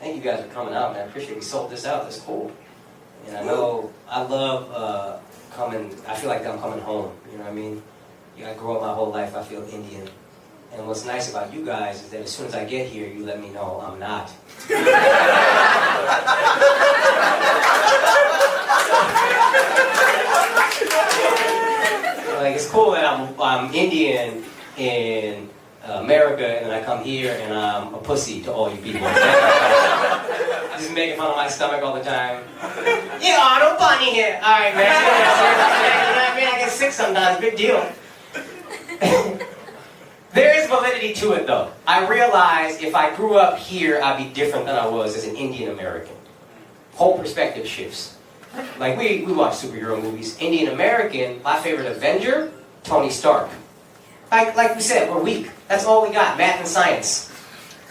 Thank you guys for coming out, man. I appreciate you sold this out. That's cool. And I know I love coming. I feel like I'm coming home. You know what I mean? I grew up my whole life. I feel Indian. And what's nice about you guys is that as soon as I get here, you let me know I'm not. Like, it's cool that I'm Indian in America, and I come here and I'm a pussy to all you people. Just making fun of my stomach all the time. Yeah, no funny here. All right, man. You know what I mean? I get sick sometimes. Big deal. There is validity to it, though. I realize if I grew up here, I'd be different than I was as an Indian American. Whole perspective shifts. Like, we watch superhero movies. Indian American, my favorite Avenger, Tony Stark. Like we said, we're weak. That's all we got, math and science.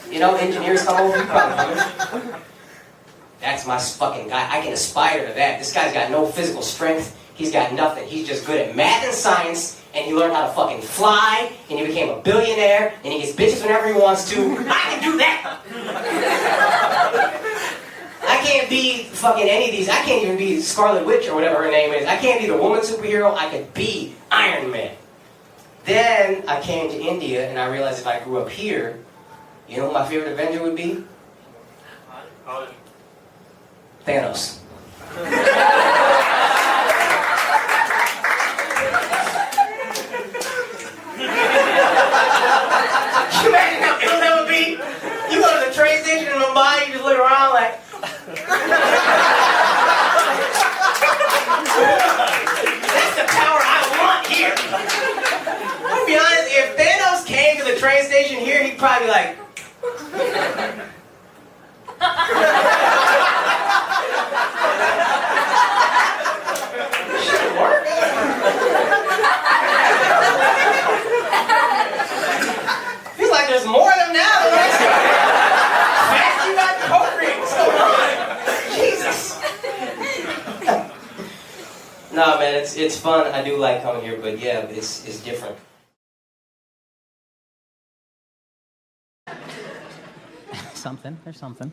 You know, engineers come over, you probably coming. That's my fucking guy. I can aspire to that. This guy's got no physical strength. He's got nothing. He's just good at math and science, and he learned how to fucking fly, and he became a billionaire, and he gets bitches whenever he wants to. I can do that! I can't be fucking any of these. I can't even be Scarlet Witch or whatever her name is. I can't be the woman superhero. I could be Iron Man. Then I came to India, and I realized if I grew up here, you know who my favorite Avenger would be? Thanos. You imagine how ill that would be? You go to the train station in Mumbai, you just look around like... That's the power I want here. To be honest, if Thanos came to the train station here, he'd probably be like... Should work. Feels like there's more of them now than last time. Fast, you got coke ring. What's going on? Jesus. No, man, it's fun. I do like coming here, but yeah, it's different. There's something.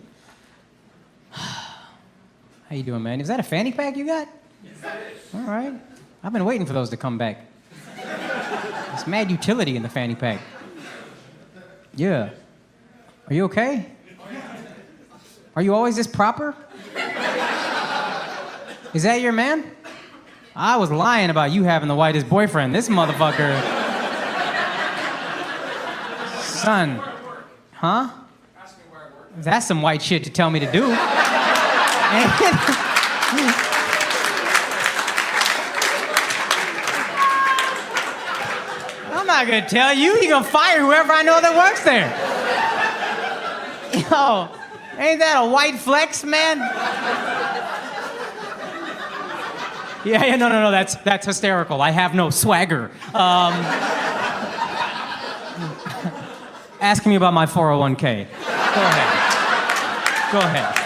How you doing, man? Is that a fanny pack you got? Yes, it is. All right. I've been waiting for those to come back. There's mad utility in the fanny pack. Yeah. Are you okay? Are you always this proper? Is that your man? I was lying about you having the whitest boyfriend. This motherfucker. Son. Huh? That's some white shit to tell me to do. I'm not gonna tell you. You're gonna fire whoever I know that works there. Yo, ain't that a white flex, man? Yeah, no, that's hysterical. I have no swagger. Ask me about my 401k. Go ahead. Go ahead.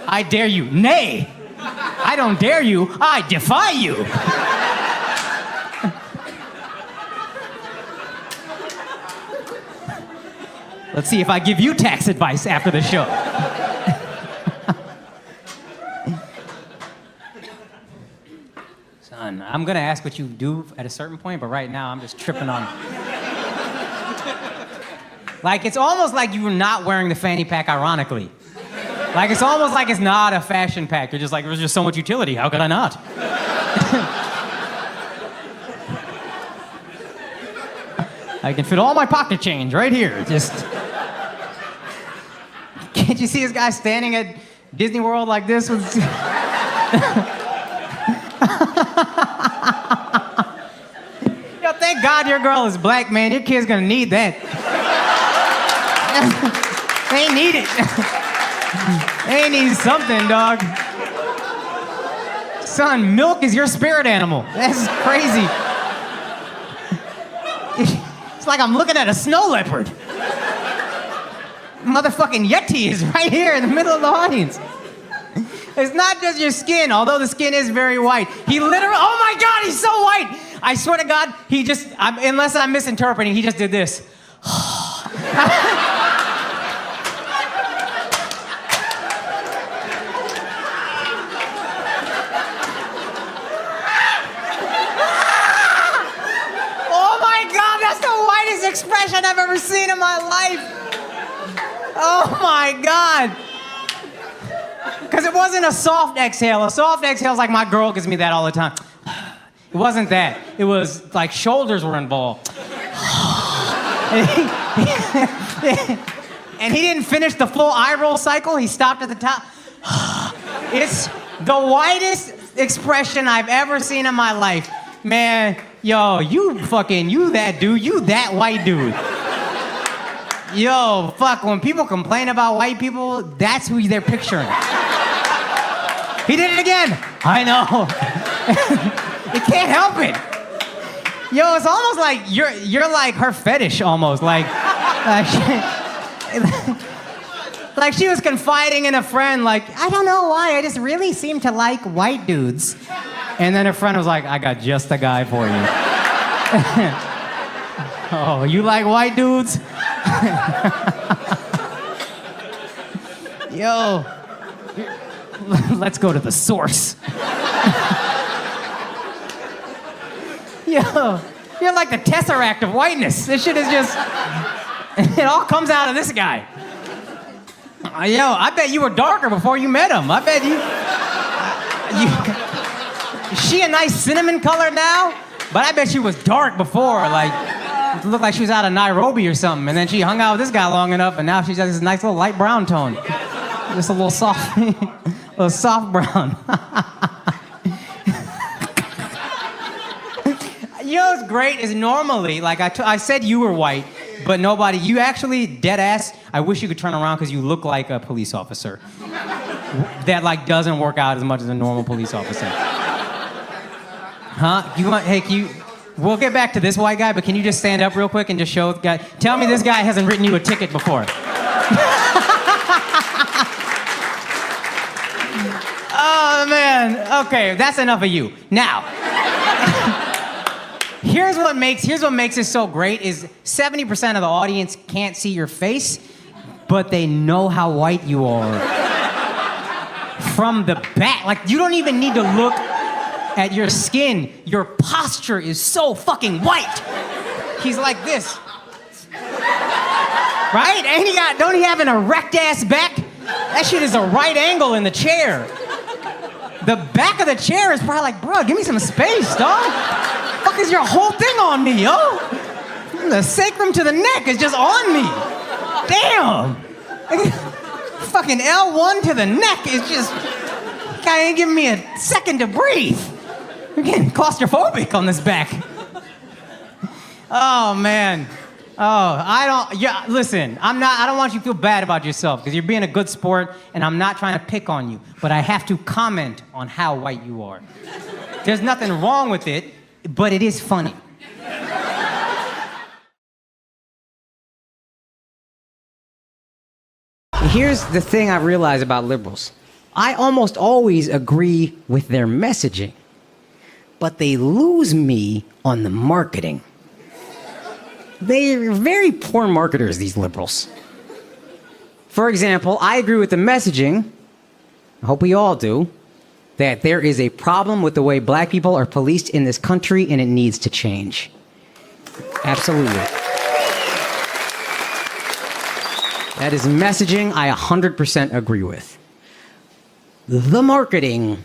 I dare you. Nay! I don't dare you. I defy you. Let's see if I give you tax advice after the show. Son, I'm gonna ask what you do at a certain point, but right now I'm just tripping on... Like, it's almost like you're not wearing the fanny pack ironically. Like, it's almost like it's not a fashion pack. You're just like, there's just so much utility. How could I not? I can fit all my pocket change right here. Just... Can't you see this guy standing at Disney World like this with... Yo, thank God your girl is black, man. Your kid's gonna need that. They need it. They need something, dog. Son, milk is your spirit animal. That's crazy. It's like I'm looking at a snow leopard. Motherfucking Yeti is right here in the middle of the audience. It's not just your skin, although the skin is very white. He literally, oh my God, he's so white. I swear to God, he just, unless I'm misinterpreting, he just did this. Oh my God, that's the whitest expression I've ever seen in my life. Oh my God. Because it wasn't a soft exhale. A soft exhale is like my girl gives me that all the time. It wasn't that. It was like shoulders were involved. And he didn't finish the full eye roll cycle. He stopped at the top. It's the whitest expression I've ever seen in my life. Man, yo, you that dude. You that white dude. Yo, fuck, when people complain about white people, that's who they're picturing. He did it again. I know. You can't help it. Yo, it's almost like you're like her fetish almost. Like she was confiding in a friend, like, I don't know why, I just really seem to like white dudes. And then her friend was like, I got just the guy for you. Oh, you like white dudes? Yo, let's go to the source. Yo, you're like the tesseract of whiteness. This shit is just, it all comes out of this guy. Yo, I bet you were darker before you met him. I bet is she a nice cinnamon color now? But I bet she was dark before, like, it looked like she was out of Nairobi or something. And then she hung out with this guy long enough, and now she's got this nice little light brown tone. Just a little soft, little soft brown. You know what's great is normally, like I said you were white, but nobody, you actually, dead ass, I wish you could turn around because you look like a police officer. That like doesn't work out as much as a normal police officer. Huh? We'll get back to this white guy, but can you just stand up real quick and just show the guy, tell me this guy hasn't written you a ticket before. Oh man, okay, that's enough of you. Now, here's what makes it so great is 70% of the audience can't see your face, but they know how white you are. From the back, like you don't even need to look at your skin. Your posture is so fucking white. He's like this. Right? And don't he have an erect ass back? That shit is a right angle in the chair. The back of the chair is probably like, bro, give me some space, dog. Fuck is your whole thing on me, yo? The sacrum to the neck is just on me. Damn. Fucking L1 to the neck is just, guy ain't giving me a second to breathe. I'm getting claustrophobic on this back. Oh, man. Listen, I don't want you to feel bad about yourself because you're being a good sport and I'm not trying to pick on you, but I have to comment on how white you are. There's nothing wrong with it, but it is funny. Here's the thing I realize about liberals. I almost always agree with their messaging, but they lose me on the marketing. They're very poor marketers, these liberals. For example, I agree with the messaging, I hope we all do, that there is a problem with the way black people are policed in this country and it needs to change. Absolutely. That is messaging I 100% agree with. The marketing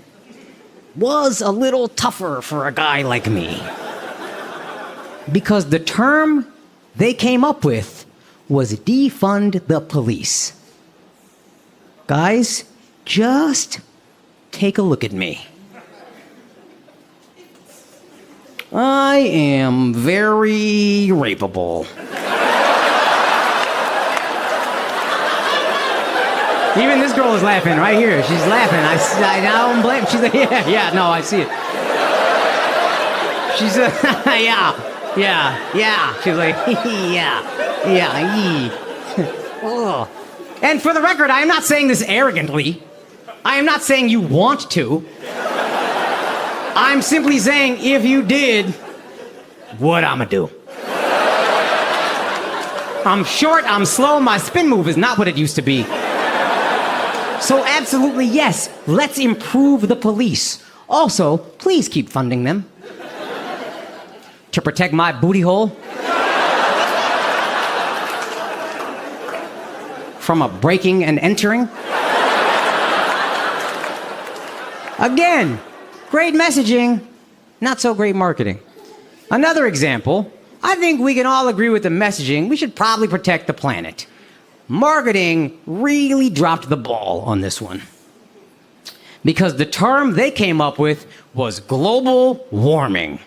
was a little tougher for a guy like me. Because the term they came up with was defund the police. Guys, just take a look at me. I am very rapeable. Even this girl is laughing right here. She's laughing. I don't blame. She's like, yeah, no, I see it. She's yeah. She's like, yeah. Oh. And for the record, I am not saying this arrogantly. I am not saying you want to. I'm simply saying if you did, what I'ma do. I'm short, I'm slow, my spin move is not what it used to be. So absolutely yes, let's improve the police. Also, please keep funding them. To protect my booty hole from a breaking and entering. Again, great messaging, not so great marketing. Another example, I think we can all agree with the messaging. We should probably protect the planet. Marketing really dropped the ball on this one. Because the term they came up with was global warming.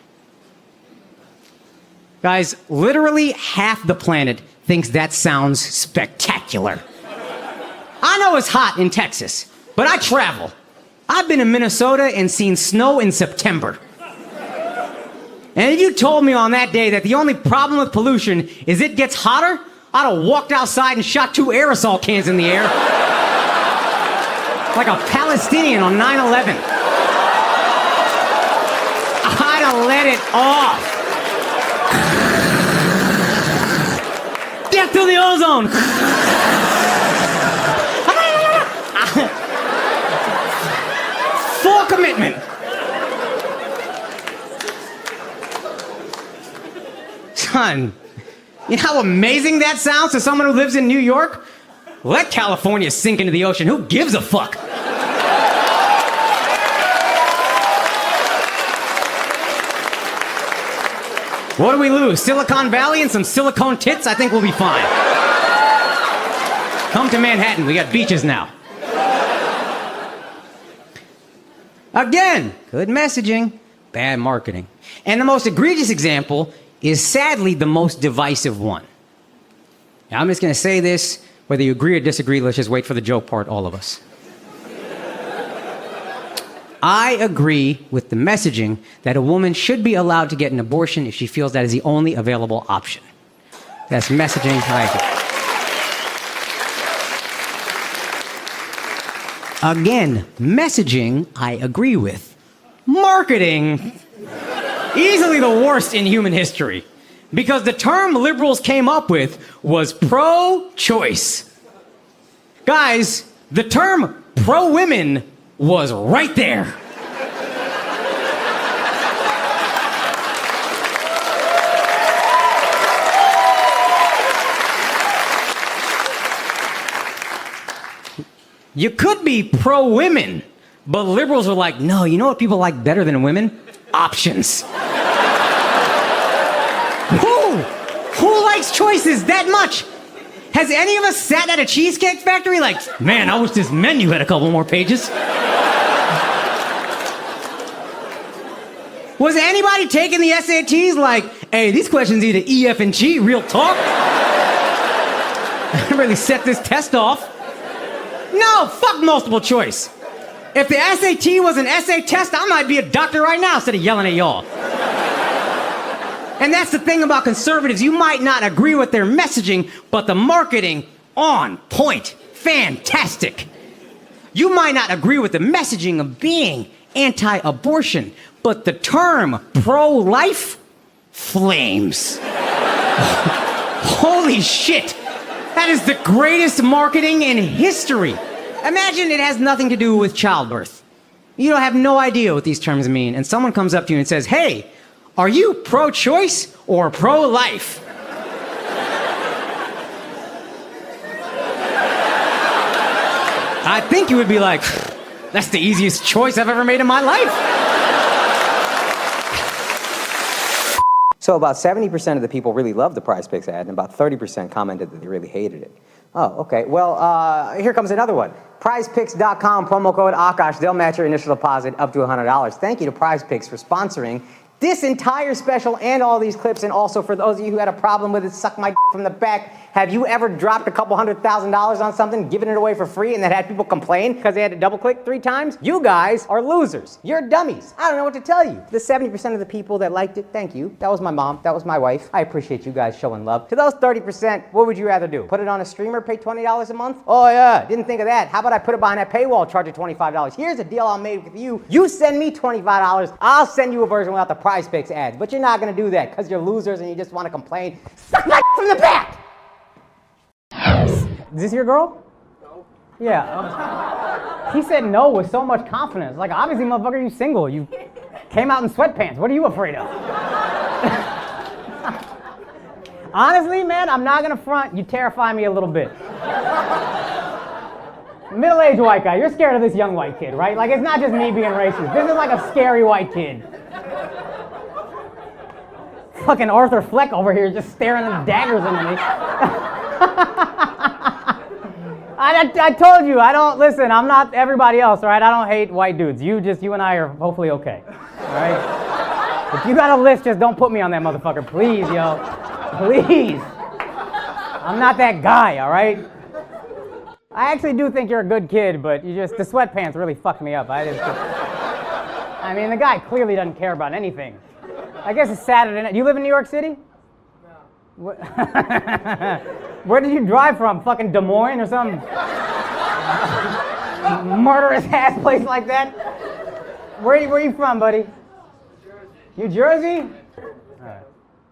Guys, literally half the planet thinks that sounds spectacular. I know it's hot in Texas, but I travel. I've been in Minnesota and seen snow in September. And if you told me on that day that the only problem with pollution is it gets hotter, I'd have walked outside and shot 2 aerosol cans in the air. Like a Palestinian on 9/11. I'd have let it off. Death to the ozone. Full commitment. Son, you know how amazing that sounds to someone who lives in New York? Let California sink into the ocean. Who gives a fuck? What do we lose? Silicon Valley and some silicone tits? I think we'll be fine. Come to Manhattan. We got beaches now. Again, good messaging, bad marketing. And the most egregious example is sadly the most divisive one. Now, I'm just going to say this, whether you agree or disagree, let's just wait for the joke part, all of us. I agree with the messaging that a woman should be allowed to get an abortion if she feels that is the only available option. That's messaging I agree. Again, messaging I agree with. Marketing, easily the worst in human history. Because the term liberals came up with was pro-choice. Guys, the term pro-women was right there. You could be pro-women, but liberals are like, no, you know what people like better than women? Options. Who likes choices that much? Has any of us sat at a Cheesecake Factory like, man, I wish this menu had a couple more pages? Was anybody taking the SATs like, hey, these questions either E, F, and G, real talk? I really set this test off. No, fuck multiple choice. If the SAT was an essay test, I might be a doctor right now instead of yelling at y'all. And that's the thing about conservatives. You might not agree with their messaging, but the marketing, on point, fantastic. You might not agree with the messaging of being anti-abortion, but the term pro-life, flames. Holy shit. That is the greatest marketing in history. Imagine it has nothing to do with childbirth. You don't have no idea what these terms mean, and someone comes up to you and says, hey, are you pro-choice or pro-life? I think you would be like, that's the easiest choice I've ever made in my life. So about 70% of the people really loved the Prize Picks ad, and about 30% commented that they really hated it. Oh, okay. Well, here comes another one. PrizePicks.com, promo code Akaash. They'll match your initial deposit up to $100. Thank you to Prize Picks for sponsoring this entire special and all these clips. And also for those of you who had a problem with it, suck my from the back. Have you ever dropped a couple $100,000 on something, given it away for free, and then had people complain because they had to double click 3 times? You guys are losers. You're dummies. I don't know what to tell you. The 70% of the people that liked it, thank you. That was my mom. That was my wife. I appreciate you guys showing love. To those 30%, what would you rather do? Put it on a streamer, pay $20 a month? Oh yeah, didn't think of that. How about I put it behind that paywall, charge you $25? Here's a deal I made with you. You send me $25, I'll send you a version without the Prize Picks ads. But you're not gonna do that because you're losers and you just want to complain. Suck my from the back! Is this your girl? No. Yeah. He said no with so much confidence. Like, obviously, motherfucker, you single. You came out in sweatpants. What are you afraid of? Honestly, man, I'm not gonna front. You terrify me a little bit. Middle-aged white guy. You're scared of this young white kid, right? Like, it's not just me being racist. This is like a scary white kid. Fucking Arthur Fleck over here just staring at daggers into me. I told you, I don't, listen, I'm not everybody else, all right? I don't hate white dudes. You and I are hopefully okay, all right? If you got a list, just don't put me on that motherfucker, please, yo. Please. I'm not that guy, all right? I actually do think you're a good kid, but the sweatpants really fucked me up. I mean, the guy clearly doesn't care about anything. I guess it's Saturday night. Do you live in New York City? No. Where did you drive from? Fucking Des Moines or some murderous ass place like that? Where are you from, buddy? New Jersey? All right.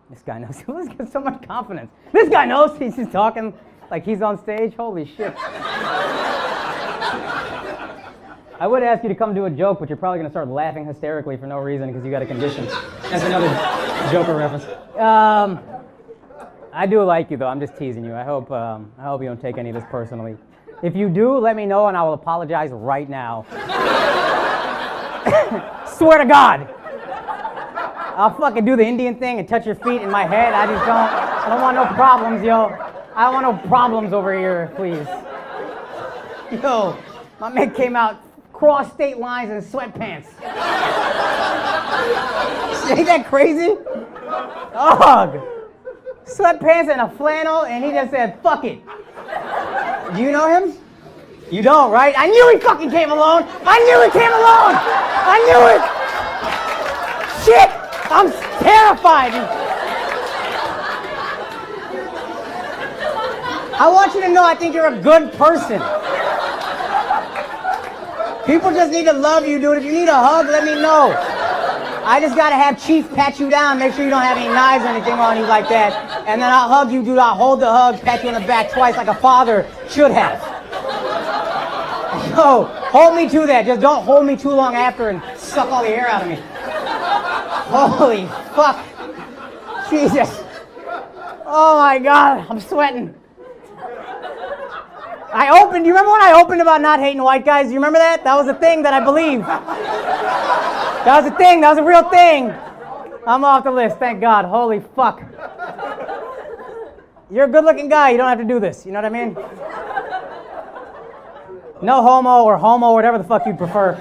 This guy knows. Let's get so much confidence. This guy knows. He's just talking like he's on stage. Holy shit. I would ask you to come do a joke, but you're probably going to start laughing hysterically for no reason because you got a condition. That's another Joker reference. I do like you, though. I'm just teasing you. I hope you don't take any of this personally. If you do, let me know, and I will apologize right now. Swear to God. I'll fucking do the Indian thing and touch your feet in my head. I don't want no problems, yo. I don't want no problems over here, please. Yo, my man came out cross state lines in sweatpants. Ain't that crazy? Dog. Sweatpants and a flannel, and he just said, fuck it. Do you know him? You don't, right? I knew he fucking came alone. I knew he came alone. I knew it. Shit, I'm terrified. I want you to know I think you're a good person. People just need to love you, dude. If you need a hug, let me know. I just gotta have Chief pat you down, make sure you don't have any knives or anything on you like that. And then I'll hug you, dude. I'll hold the hug, pat you on the back twice like a father should have. No, hold me to that. Just don't hold me too long after and suck all the air out of me. Holy fuck. Jesus. Oh my God, I'm sweating. Do you remember when I opened about not hating white guys? Do you remember that? That was a thing that I believed. That was a thing, that was a real thing. I'm off the list, thank God. Holy fuck. You're a good looking guy, you don't have to do this, you know what I mean? No homo or whatever the fuck you prefer.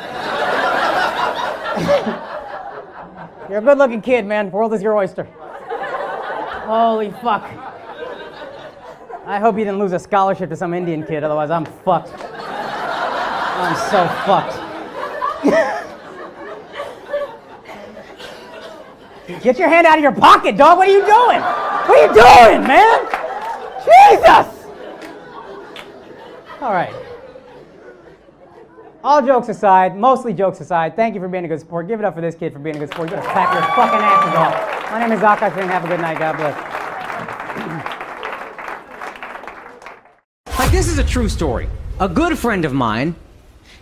You're a good looking kid, man. The world is your oyster. Holy fuck. I hope you didn't lose a scholarship to some Indian kid, otherwise I'm fucked. I'm so fucked. Get your hand out of your pocket, dog. What are you doing? What are you doing, man? Jesus! All right. All jokes aside, mostly jokes aside, thank you for being a good sport. Give it up for this kid for being a good sport. You better clap your fucking asses off. My name is Akaash Singh. Have a good night. God bless. Like, this is a true story. A good friend of mine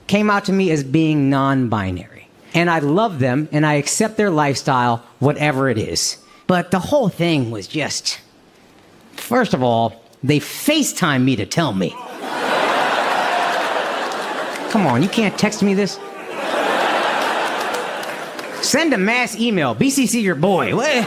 came out to me as being non-binary. And I love them, and I accept their lifestyle, whatever it is. But the whole thing was just... First of all, they FaceTime me to tell me. Come on, you can't text me this? Send a mass email. BCC your boy. What?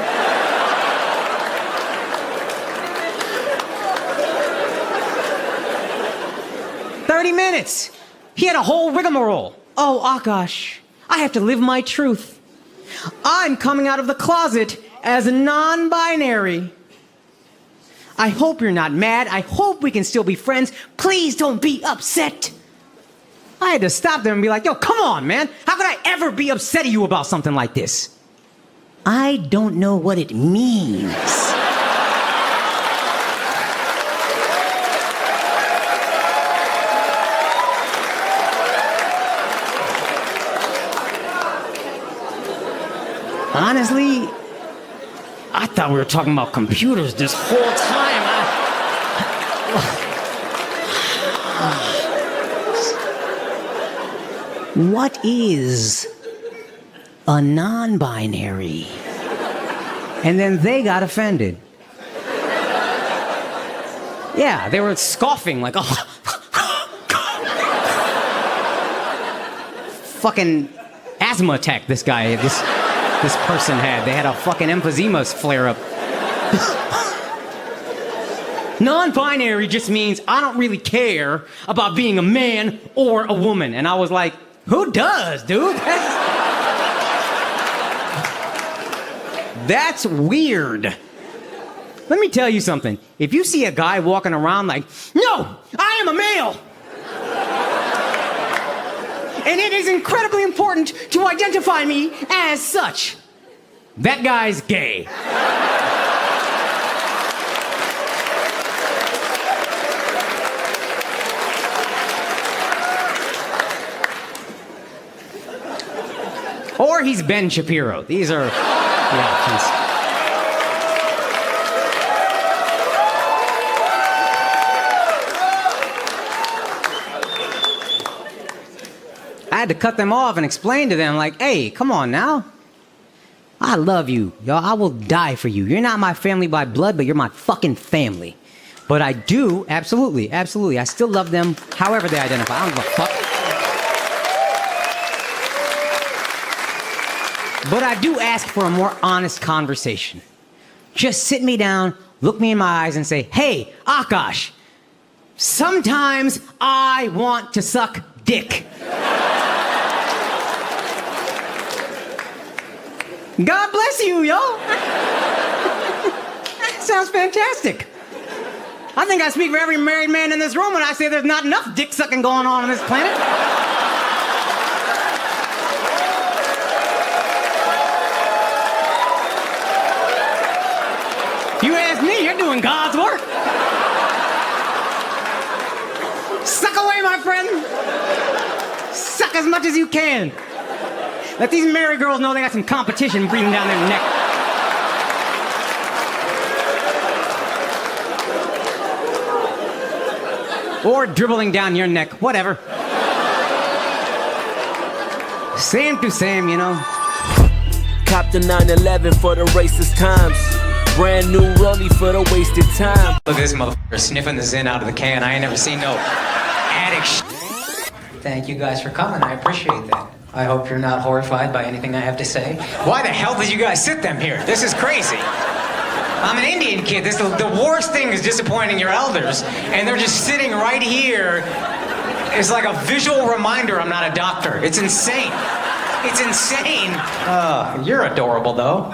30 minutes. He had a whole rigmarole. Oh, Akaash, I have to live my truth. I'm coming out of the closet as a non-binary. I hope you're not mad. I hope we can still be friends. Please don't be upset. I had to stop them and be like, yo, come on, man. How could I ever be upset at you about something like this? I don't know what it means. Honestly, I thought we were talking about computers this whole time. What is a non-binary? And then they got offended. Yeah, they were scoffing like, oh. Fucking asthma attack this person had. They had a fucking emphysema flare up. Non-binary just means I don't really care about being a man or a woman. And I was like, who does, dude? That's weird. Let me tell you something. If you see a guy walking around like, no, I am a male. And it is incredibly important to identify me as such. That guy's gay. Or he's Ben Shapiro. These are the options. I had to cut them off and explain to them, like, hey, come on now. I love you, y'all. I will die for you. You're not my family by blood, but you're my fucking family. But I do, absolutely, I still love them however they identify. I don't give a fuck. But I do ask for a more honest conversation. Just sit me down, look me in my eyes, and say, hey, Akaash, sometimes I want to suck dick. God bless you, yo. Sounds fantastic. I think I speak for every married man in this room when I say there's not enough dick sucking going on this planet. You ask me, you're doing God's work. Suck away, my friend. Suck as much as you can. Let these married girls know they got some competition breathing down their neck. Or dribbling down your neck, whatever. Same to same, you know. Cop the 911 for the racist times. Brand new rollie for the wasted time. Look at this motherfucker sniffing the Zin out of the can. I ain't never seen no addict shit. Thank you guys for coming. I appreciate that. I hope you're not horrified by anything I have to say. Why the hell did you guys sit them here? This is crazy. I'm an Indian kid. The worst thing is disappointing your elders, and they're just sitting right here. It's like a visual reminder I'm not a doctor. It's insane. It's insane. You're adorable, though.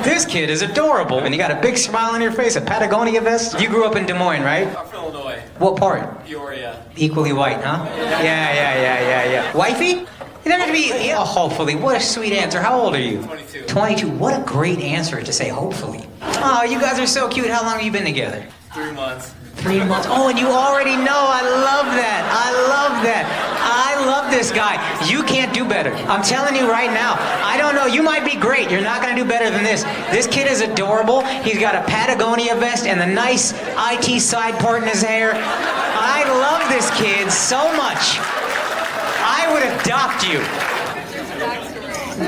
This kid is adorable, and you got a big smile on your face, a Patagonia vest. You grew up in Des Moines, right? I'm from Illinois. What part? Peoria. Equally white, huh? Yeah. Wifey? You never have to be, yeah, hopefully. What a sweet answer. How old are you? 22. 22. What a great answer to say hopefully. Oh, you guys are so cute. How long have you been together? 3 months. 3 months. Oh, and you already know. I love that. I love this guy. You can't do better. I'm telling you right now. I don't know. You might be great. You're not going to do better than this. This kid is adorable. He's got a Patagonia vest and the nice IT side part in his hair. I love this kid so much. I would adopt you.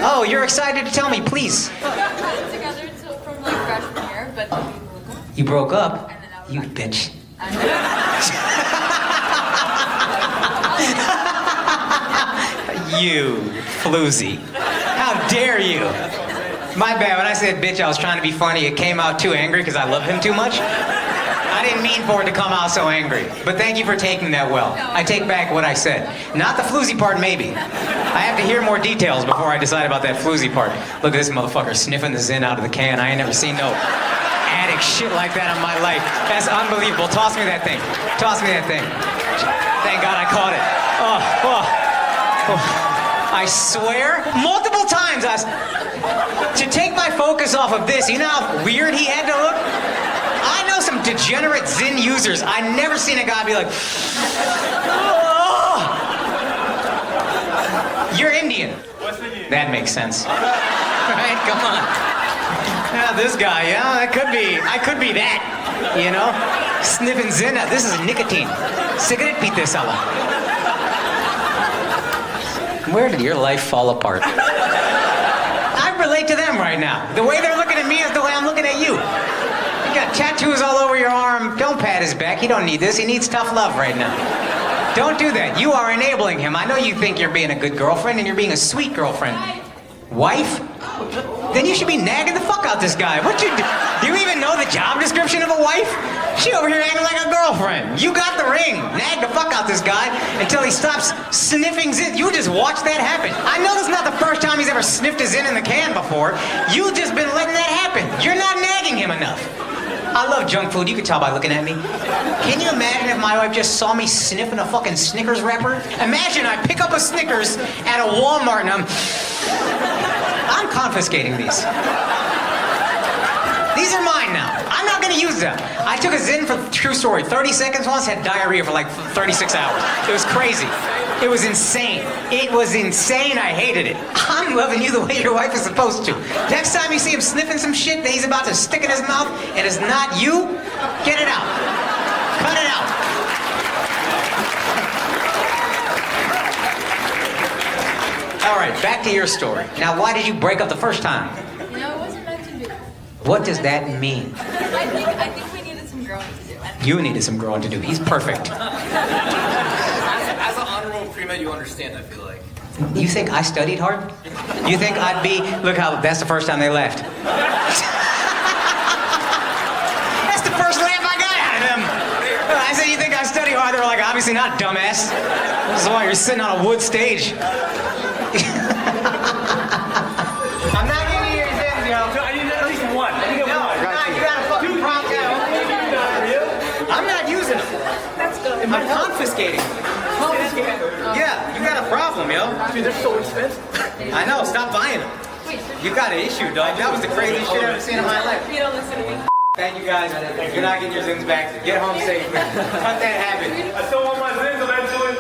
Oh, you're excited to tell me, please. Together until from like freshman year, but then we broke up. You broke up? You bitch. You floozy. How dare you? My bad, when I said bitch, I was trying to be funny. It came out too angry because I love him too much. I didn't mean for it to come out so angry. But thank you for taking that well. I take back what I said. Not the floozy part, maybe. I have to hear more details before I decide about that floozy part. Look at this motherfucker sniffing the Zin out of the can. I ain't never seen no addict shit like that in my life. That's unbelievable. Toss me that thing. Toss me that thing. Thank God I caught it. I swear, multiple times to take my focus off of this. You know how weird he had to look? I know some degenerate Zin users. I never seen a guy be like, oh. You're Indian. West Indian. That makes sense. Right? Come on. Yeah, this guy, yeah, I could be that, you know? Sniffing Zin. This is nicotine. Cigarette pite sala. Where did your life fall apart? I relate to them right now. The way they're looking at me is the way I'm looking at you. You got tattoos all over your arm. Don't pat his back. He don't need this. He needs tough love right now. Don't do that. You are enabling him. I know you think you're being a good girlfriend and you're being a sweet girlfriend. Wife? Then you should be nagging the fuck out this guy. What you do? Do you even know the job description of a wife? She over here acting like a girlfriend. You got the ring. Nag the fuck out this guy until he stops sniffing zit. You just watch that happen. I know this is not the first time he's ever sniffed his zit in the can before. You've just been letting that happen. You're not nagging him enough. I love junk food. You can tell by looking at me. Can you imagine if my wife just saw me sniffing a fucking Snickers wrapper? Imagine I pick up a Snickers at a Walmart and I'm confiscating these. These are mine now. I'm not gonna use them. I took a Zyn for true story. 30 seconds once, had diarrhea for like 36 hours. It was crazy. It was insane. It was insane. I hated it. I'm loving you the way your wife is supposed to. Next time you see him sniffing some shit that he's about to stick in his mouth and it's not you, get it out. Cut it out. All right, back to your story. Now, why did you break up the first time? You know, it wasn't meant to be. What does that mean? I think we needed some growing to do. You needed some growing to do. He's perfect. As an honorable pre-med, you understand, I feel like. You think I studied hard? You think I'd be... Look how... That's the first time they left. That's the first laugh I got out of them. I said, you think I study hard? They were like, obviously not, dumbass. This is why you're sitting on a wood stage. I'm not giving you your Zins, yo. I need at least one. I need one. You got a fucking problem. I'm not using them. That's good. I'm confiscating. Yeah, you got a problem, yo. Dude, they're so expensive. I know, stop buying them. You got an issue, dog. That was the craziest shit I've ever seen in my life. You don't listen to me. Thank you guys. You're not getting your Zins back. Get home safe. Cut that habit. I still want my Zins eventually.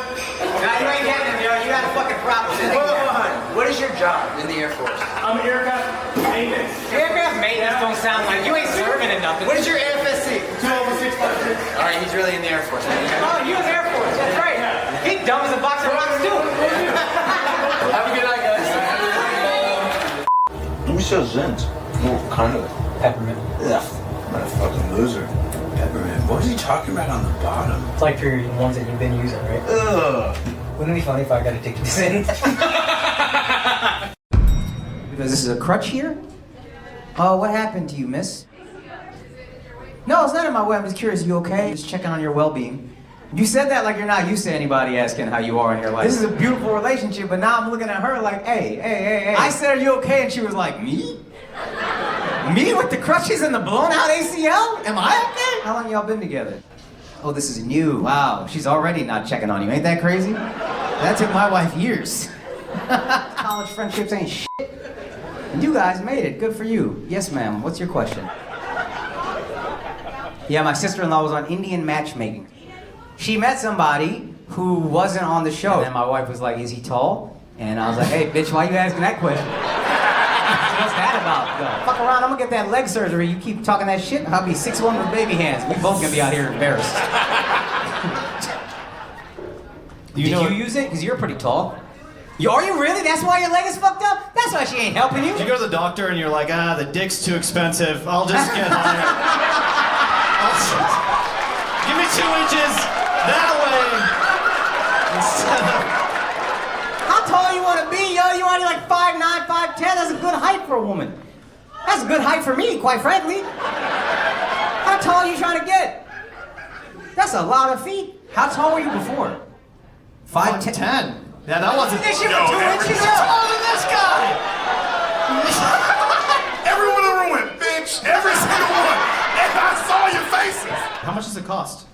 Nah, you ain't getting them, yo. You got a fucking problem. What is your job? In the Air Force. I'm aircraft maintenance. Aircraft maintenance don't sound like you ain't serving in nothing. What is your AFSC? 20656. All right, he's really in the Air Force. Oh, you in the Air Force. That's right. He dumb as a box of rocks, too. Have a good night, guys. Let me show Zins. What kind of? Peppermint. Yeah. I'm a fucking loser. Peppermint. What is he talking about on the bottom? It's like for your ones that you've been using, right? Ugh. Wouldn't it be funny if I got to take this in? Because this is a crutch here? Oh, what happened to you, miss? No, it's not in my way. I'm just curious. You okay? Just checking on your well-being. You said that like you're not used to anybody asking how you are in your life. This is a beautiful relationship, but now I'm looking at her like, hey. I said, are you okay? And she was like, me? Me with the crutches and the blown out ACL? Am I okay? How long y'all been together? Oh, this is new. Wow, she's already not checking on you. Ain't that crazy? That took my wife years. College friendships ain't shit. And you guys made it. Good for you. Yes, ma'am. What's your question? Yeah, my sister-in-law was on Indian matchmaking. She met somebody who wasn't on the show. And my wife was like, is he tall? And I was like, hey, bitch, why you asking that question? What's that about? Fuck around, I'm gonna get that leg surgery. You keep talking that shit, I'll be 6'1" with baby hands. We both gonna be out here embarrassed. Did you use it? Because you're pretty tall. Are you really? That's why your leg is fucked up? That's why she ain't helping you. You go to the doctor and you're like, the dick's too expensive. I'll just get higher. Give me 2 inches that way. How tall you want to be, yo? You already like 5'9", 5'10". That's a good height for a woman. That's a good height for me, quite frankly. How tall are you trying to get? That's a lot of feet. How tall were you before? 5'10". Yeah, that wasn't... This shit for 2 inches taller than this guy. Everyone in the room went, bitch. Every single one. And I saw your faces. How much does it cost?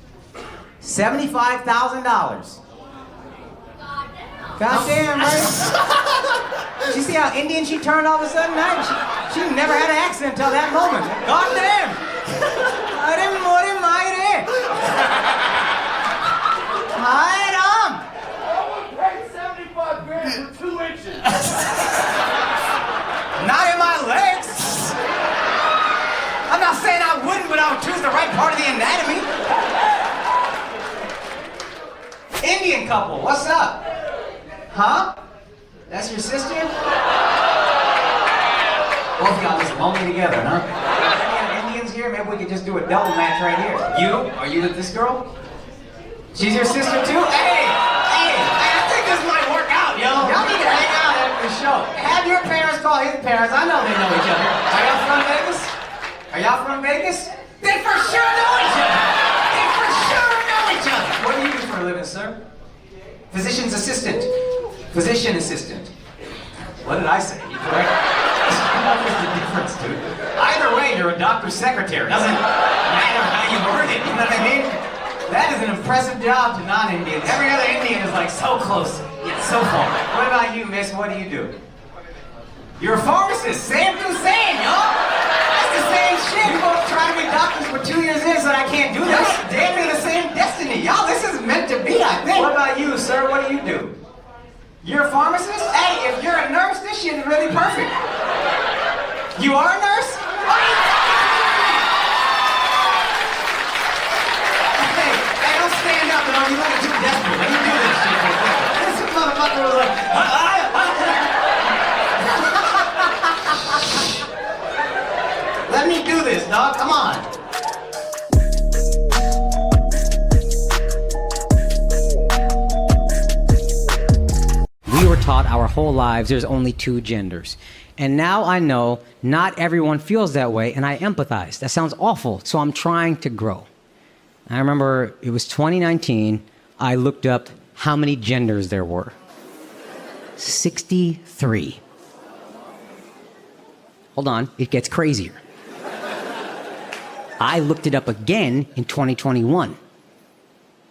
$75,000. Goddamn, right? You see how Indian she turned all of a sudden? She never had an accent until that moment. Goddamn! Hi, Ram! Hey, 75 grand for 2 inches. Not in my legs. I'm not saying I wouldn't, but I would choose the right part of the anatomy. Indian couple, what's up? Huh? That's your sister? Both of y'all just lonely together, huh? Any Indians here? Maybe we could just do a double match right here. You? Are you with this girl? She's your sister too? Hey, I think this might work out, yo. Y'all need to hang out after the show. Have your parents call his parents. I know they know each other. Are y'all from Vegas? Are y'all from Vegas? They for sure know each other. They for sure know each other. What do you do for a living, sir? Physician's assistant. Physician assistant. What did I say? You correct? What is the difference, dude? Either way, you're a doctor's secretary. Doesn't matter how you word it, you know what I mean? That is an impressive job to non-Indians. Every other Indian is like so close, yet so far. What about you, miss? What do you do? You're a pharmacist. Same to same, y'all. That's the same shit. You both try to be doctors for 2 years in, so I can't do this. Damn near the same destiny. Y'all, this is meant to be, I think. What about you, sir? What do you do? You're a pharmacist? Hey, if you're a nurse, this shit is really perfect. You are a nurse? Hey, don't stand up, though. You look too desperate. Let me do this shit real quick. This motherfucker was like, Let me do this, dog. Come on. We were taught our whole lives there's only two genders. And now I know not everyone feels that way, and I empathize. That sounds awful, so I'm trying to grow. I remember it was 2019, I looked up how many genders there were. 63. Hold on, it gets crazier. I looked it up again in 2021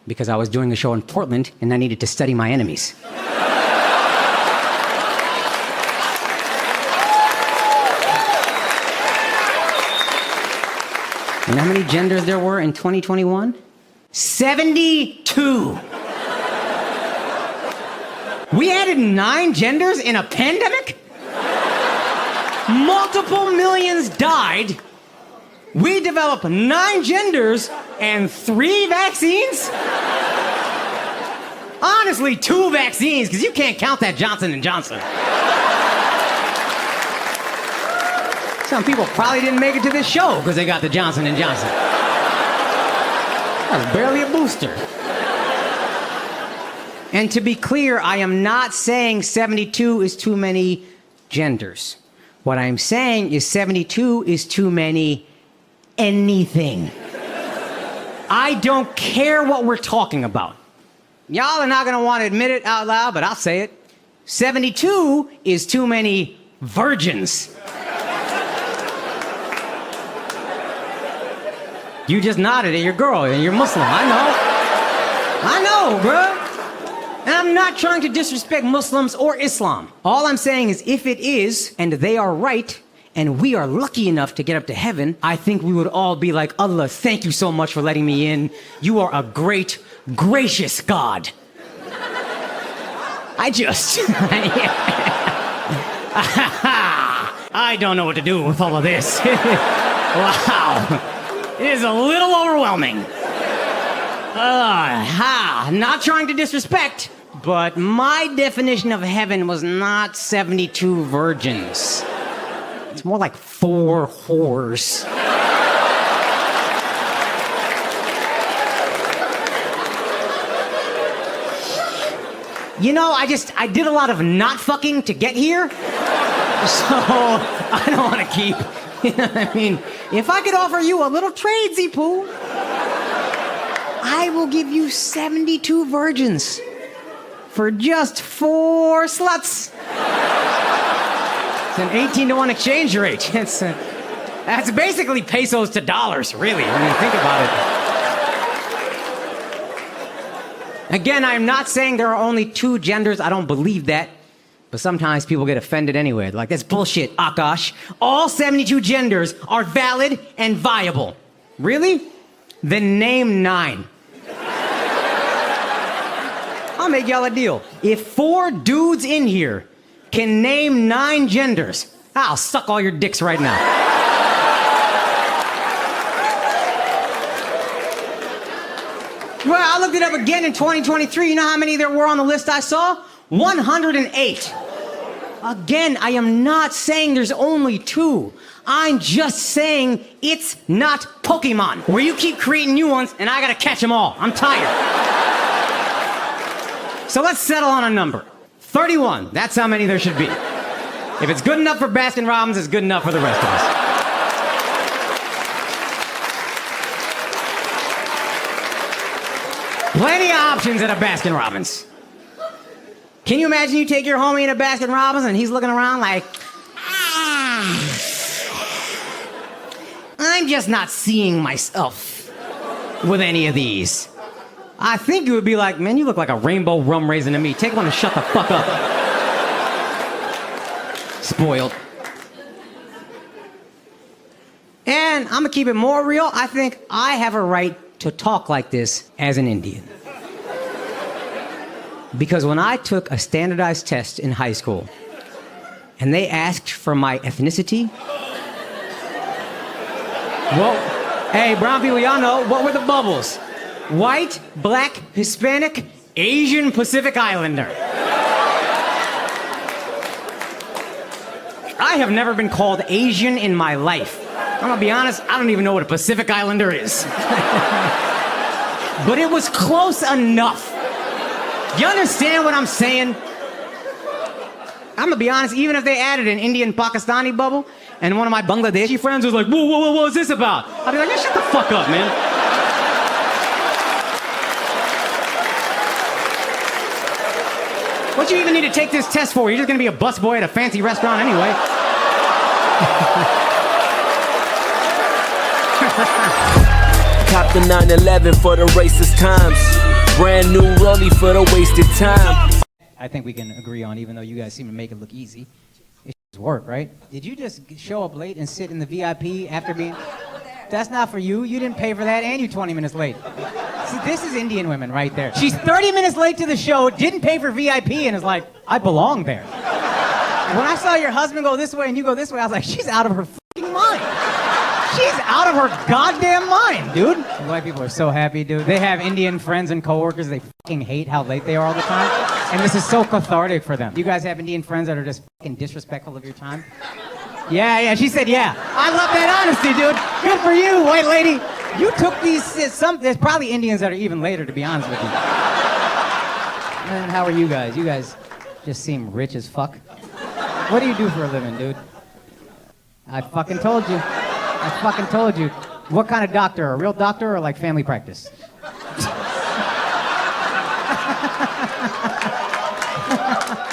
because I was doing a show in Portland and I needed to study my enemies. You know how many genders there were in 2021? 72! We added 9 genders in a pandemic? Multiple millions died. We developed 9 genders and 3 vaccines? Honestly, 2 vaccines, because you can't count that Johnson & Johnson. Some people probably didn't make it to this show because they got the Johnson & Johnson. That was barely a booster. And to be clear, I am not saying 72 is too many genders. What I'm saying is 72 is too many anything. I don't care what we're talking about. Y'all are not going to want to admit it out loud, but I'll say it. 72 is too many virgins. You just nodded at your girl and you're Muslim. I know, bro. And I'm not trying to disrespect Muslims or Islam. All I'm saying is if it is, and they are right, and we are lucky enough to get up to heaven, I think we would all be like, Allah, thank you so much for letting me in. You are a great, gracious God. I don't know what to do with all of this. Wow. It is a little overwhelming. Not trying to disrespect, but my definition of heaven was not 72 virgins. It's more like 4 whores. You know, I did a lot of not fucking to get here, so I don't want to keep. You know what I mean? If I could offer you a little trade, Zipu, I will give you 72 virgins for just 4 sluts. It's an 18-to-1 exchange rate. That's basically pesos to dollars, really, when you think about it. Again, I'm not saying there are only 2 genders. I don't believe that. But sometimes people get offended anyway. Like, that's bullshit, Akaash. All 72 genders are valid and viable. Really? Then name 9. I'll make y'all a deal. If 4 dudes in here can name 9 genders, I'll suck all your dicks right now. Well, I looked it up again in 2023. You know how many there were on the list I saw? 108. Again, I am not saying there's only two. I'm just saying it's not Pokemon, where you keep creating new ones and I gotta catch them all. I'm tired. So let's settle on a number. 31. That's how many there should be. If it's good enough for Baskin Robbins, it's good enough for the rest of us. Plenty of options at a Baskin Robbins. Can you imagine you take your homie in a Baskin Robbins and he's looking around like, I'm just not seeing myself with any of these. I think you would be like, man, you look like a rainbow rum raisin to me. Take one and shut the fuck up. Spoiled. And I'm gonna keep it more real. I think I have a right to talk like this as an Indian. Because when I took a standardized test in high school and they asked for my ethnicity, well, hey, brown people, y'all know, what were the bubbles? White, black, Hispanic, Asian, Pacific Islander. I have never been called Asian in my life. I'm gonna be honest, I don't even know what a Pacific Islander is. But it was close enough. You understand what I'm saying? I'm gonna be honest, even if they added an Indian Pakistani bubble and one of my Bangladeshi friends was like, whoa, what is this about? I'd be like, yeah, shut the fuck up, man. What you even need to take this test for? You're just gonna be a busboy at a fancy restaurant anyway. Cop the 911 for the racist times. Brand new rollie for the wasted time. I think we can agree on, even though you guys seem to make it look easy. It's work, right? Did you just show up late and sit in the VIP after being... That's not for you. You didn't pay for that and you're 20 minutes late. See, this is Indian women right there. She's 30 minutes late to the show, didn't pay for VIP, and is like, I belong there. When I saw your husband go this way and you go this way, I was like, she's out of her fucking mind. She's out of her goddamn mind, dude. White people are so happy, dude. They have Indian friends and coworkers. They fucking hate how late they are all the time. And this is so cathartic for them. You guys have Indian friends that are just fucking disrespectful of your time? Yeah, she said yeah. I love that honesty, dude. Good for you, white lady. You took these, there's probably Indians that are even later, to be honest with you. Man, how are you guys? You guys just seem rich as fuck. What do you do for a living, dude? I fucking told you. What kind of doctor? A real doctor or like family practice?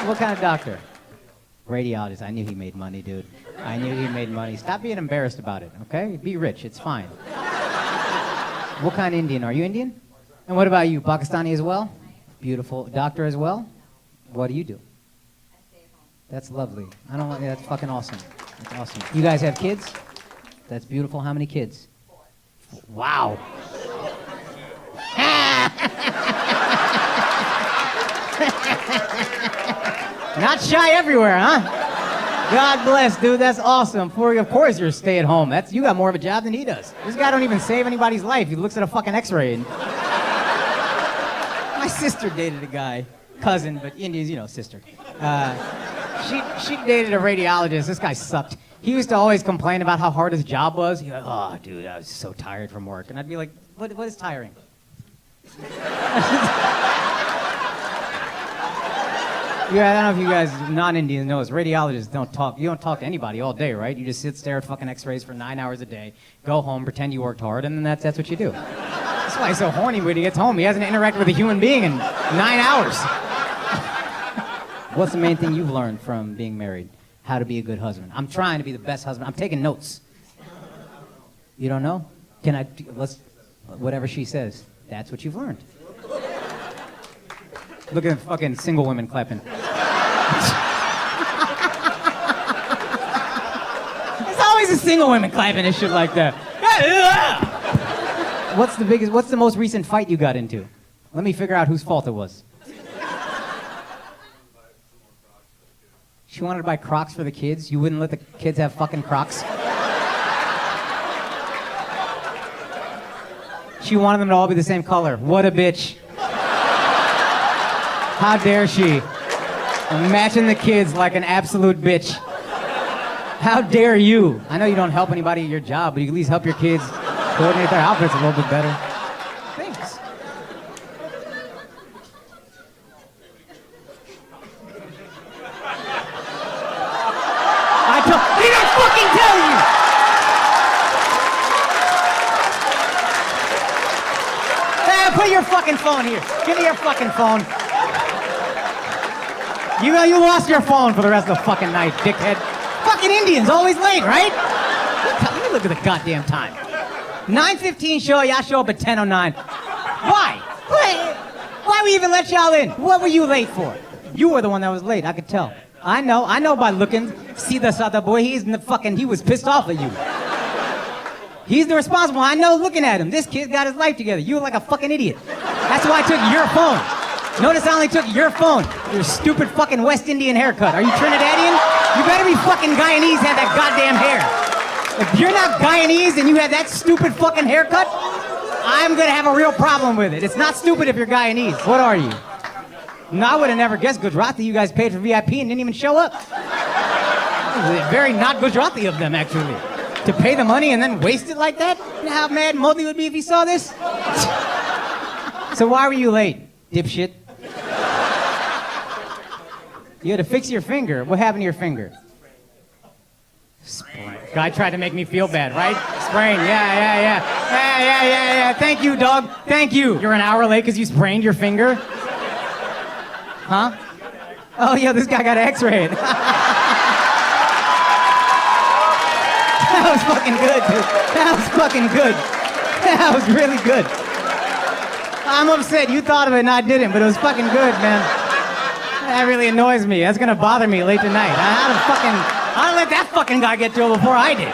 What kind of doctor? Radiologist. I knew he made money, dude. I knew he made money. Stop being embarrassed about it, okay? Be rich, it's fine. What kind of Indian? Are you Indian? And what about you? Pakistani as well? Beautiful. Doctor as well? What do you do? I stay home. That's lovely. That's fucking awesome. That's awesome. You guys have kids? That's beautiful. How many kids? 4. Wow. Not shy everywhere, huh? God bless, dude. That's awesome. Of course you're stay at home. You got more of a job than he does. This guy don't even save anybody's life. He looks at a fucking x-ray. And... My sister dated a guy, cousin, but Indians, you know, sister. She dated a radiologist. This guy sucked. He used to always complain about how hard his job was. He'd be like, oh, dude, I was so tired from work. And I'd be like, what is tiring? Yeah, I don't know if you guys, non-Indians, know this. Radiologists don't talk. You don't talk to anybody all day, right? You just sit, stare at fucking x-rays for 9 hours a day, go home, pretend you worked hard, and then that's what you do. That's why he's so horny when he gets home. He hasn't interacted with a human being in 9 hours. What's the main thing you've learned from being married? How to be a good husband. I'm trying to be the best husband. I'm taking notes. You don't know? Whatever she says, that's what you've learned. Look at the fucking single women clapping. There's always a single women clapping and shit like that. What's the most recent fight you got into? Let me figure out whose fault it was. She wanted to buy Crocs for the kids. You wouldn't let the kids have fucking Crocs? She wanted them to all be the same color. What a bitch. How dare she? I'm matching the kids like an absolute bitch. How dare you? I know you don't help anybody at your job, but you at least help your kids coordinate their outfits a little bit better. Thanks. Did I fucking tell you? Hey, put your fucking phone here. Give me your fucking phone. You lost your phone for the rest of the fucking night, dickhead. Fucking Indians, always late, right? Let me look at the goddamn time. 9:15 show, y'all show up at 10:09. Why? Why we even let y'all in? What were you late for? You were the one that was late, I could tell. I know by looking. See this other boy, he was pissed off at you. He's the responsible. I know looking at him. This kid got his life together. You were like a fucking idiot. That's why I took your phone. Notice I only took your phone. Your stupid fucking West Indian haircut. Are you Trinidadian? You better be fucking Guyanese, have that goddamn hair. If you're not Guyanese and you have that stupid fucking haircut, I'm gonna have a real problem with it. It's not stupid if you're Guyanese. What are you? No, I would have never guessed Gujarati. You guys paid for VIP and didn't even show up. Very not Gujarati of them, actually. To pay the money and then waste it like that? You know how mad Modi would be if he saw this? So why were you late, dipshit? You had to fix your finger. What happened to your finger? Sprain. Guy tried to make me feel bad, right? Sprain. Yeah. Thank you, dog. Thank you. You're an hour late because you sprained your finger? Huh? Oh, yeah, this guy got x-rayed. That was fucking good, dude. That was fucking good. That was really good. I'm upset. You thought of it and I didn't, but it was fucking good, man. That really annoys me. That's gonna bother me late tonight. I'd let that fucking guy get to it before I did.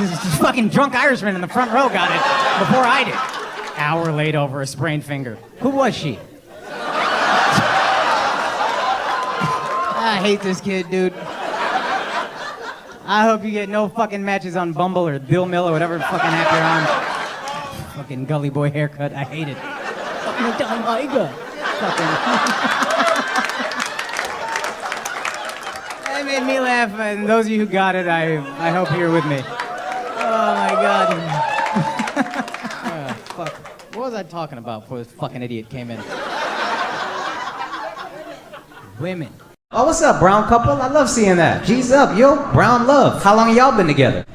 This fucking drunk Irishman in the front row got it before I did. Hour late over a sprained finger. Who was she? I hate this kid, dude. I hope you get no fucking matches on Bumble or Bill Mill or whatever fucking app you're on. Fucking gully boy haircut. I hate it. Fucking Don Iger. Fucking. That made me laugh, and those of you who got it, I hope you're with me. Oh my god. Fuck. What was I talking about before this fucking idiot came in? Women. Oh, what's up, brown couple? I love seeing that. G's up, yo. Brown love. How long have y'all been together?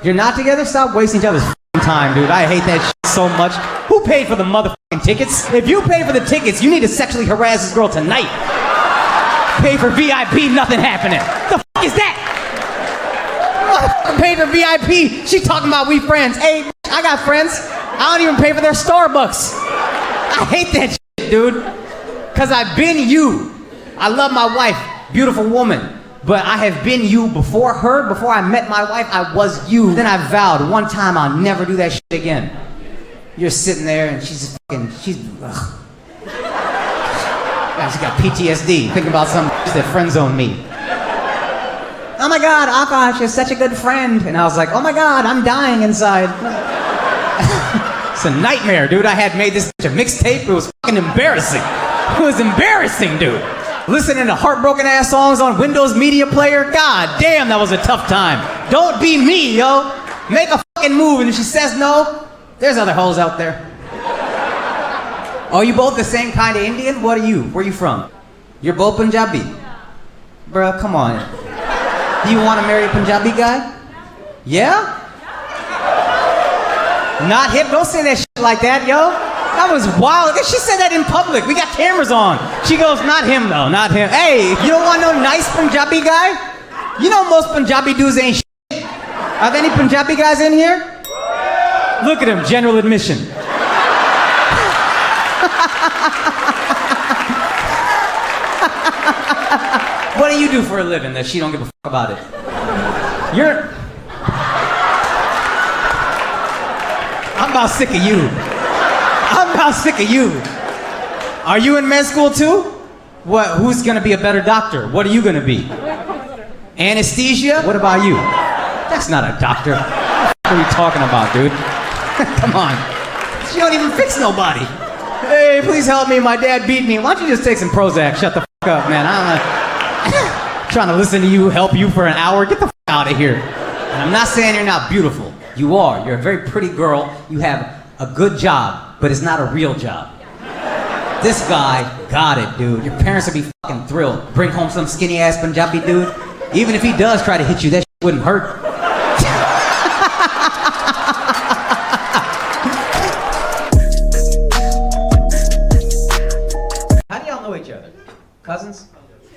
You're not together? Stop wasting each other's time, dude. I hate that shit so much. Who paid for the motherfucking tickets? If you paid for the tickets, you need to sexually harass this girl tonight. Pay for VIP, nothing happening. The fuck is that? Paid for VIP. She talking about we friends. Hey, I got friends. I don't even pay for their Starbucks. I hate that shit, dude. Cause I've been you. I love my wife, beautiful woman, but I have been you before her. Before I met my wife, I was you. Then I vowed one time I'll never do that shit again. You're sitting there and she's ugh. Yeah, she got PTSD, thinking about some that friend zoned me. Oh my God, Akaash, you're such a good friend. And I was like, oh my God, I'm dying inside. It's a nightmare, dude. I had made this a mixtape. It was fucking embarrassing. It was embarrassing, dude. Listening to heartbroken ass songs on Windows Media Player. God damn, that was a tough time. Don't be me, yo. Make a fucking move, and if she says no, there's other hoes out there. Oh, you both the same kind of Indian? What are you? Where you from? You're both Punjabi. Bruh, come on. Do you want to marry a Punjabi guy? Yeah? Not hip. Don't say that shit like that, yo. That was wild. She said that in public. We got cameras on. She goes, not him though, not him. Hey, you don't want no nice Punjabi guy? You know most Punjabi dudes ain't shit. Are there any Punjabi guys in here? Look at him, general admission. What do you do for a living that she don't give a fuck about it? I'm about sick of you. I'm about sick of you. Are you in med school too? What? Who's gonna be a better doctor? What are you gonna be? Anesthesia? What about you? That's not a doctor. What are you talking about, dude? Come on. She don't even fix nobody. Hey, please help me. My dad beat me. Why don't you just take some Prozac? Shut the up, man. I'm trying to listen to you, help you for an hour. Get the out of here. And I'm not saying you're not beautiful. You are. You're a very pretty girl. You have a good job, but it's not a real job. This guy got it, dude. Your parents would be fucking thrilled. Bring home some skinny ass Punjabi dude. Even if he does try to hit you, that shit wouldn't hurt. How do y'all know each other? Cousins?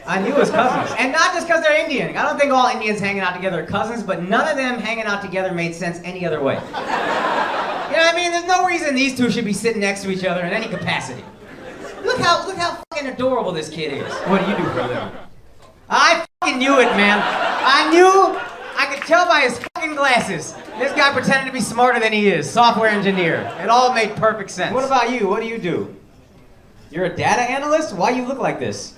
I knew it was cousins. And not just because they're Indian. I don't think all Indians hanging out together are cousins, but none of them hanging out together made sense any other way. You know what I mean? There's no reason these two should be sitting next to each other in any capacity. Look how fucking adorable this kid is. What do you do for a living? I fucking knew it, man. I could tell by his fucking glasses. This guy pretended to be smarter than he is. Software engineer. It all made perfect sense. What about you? What do you do? You're a data analyst? Why you look like this?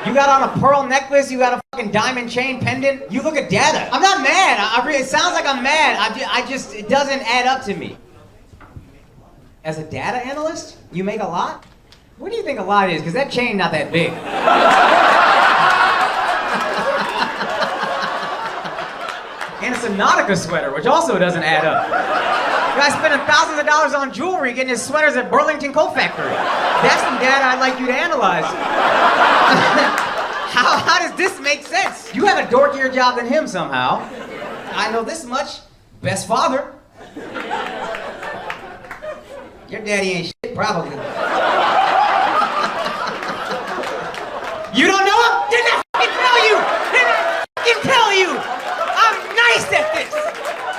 You got on a pearl necklace, you got a fucking diamond chain pendant. You look at data. I'm not mad. It sounds like I'm mad. It doesn't add up to me. As a data analyst, you make a lot? What do you think a lot is? Because that chain not that big. And it's a Nautica sweater, which also doesn't add up. Guy spending thousands of dollars on jewelry, getting his sweaters at Burlington Coat Factory. That's some data I'd like you to analyze. How does this make sense? You have a dorkier job than him somehow. I know this much. Best father. Your daddy ain't shit, probably. You don't know him? Didn't I fucking tell you? Didn't I fucking tell you? I'm nice at this.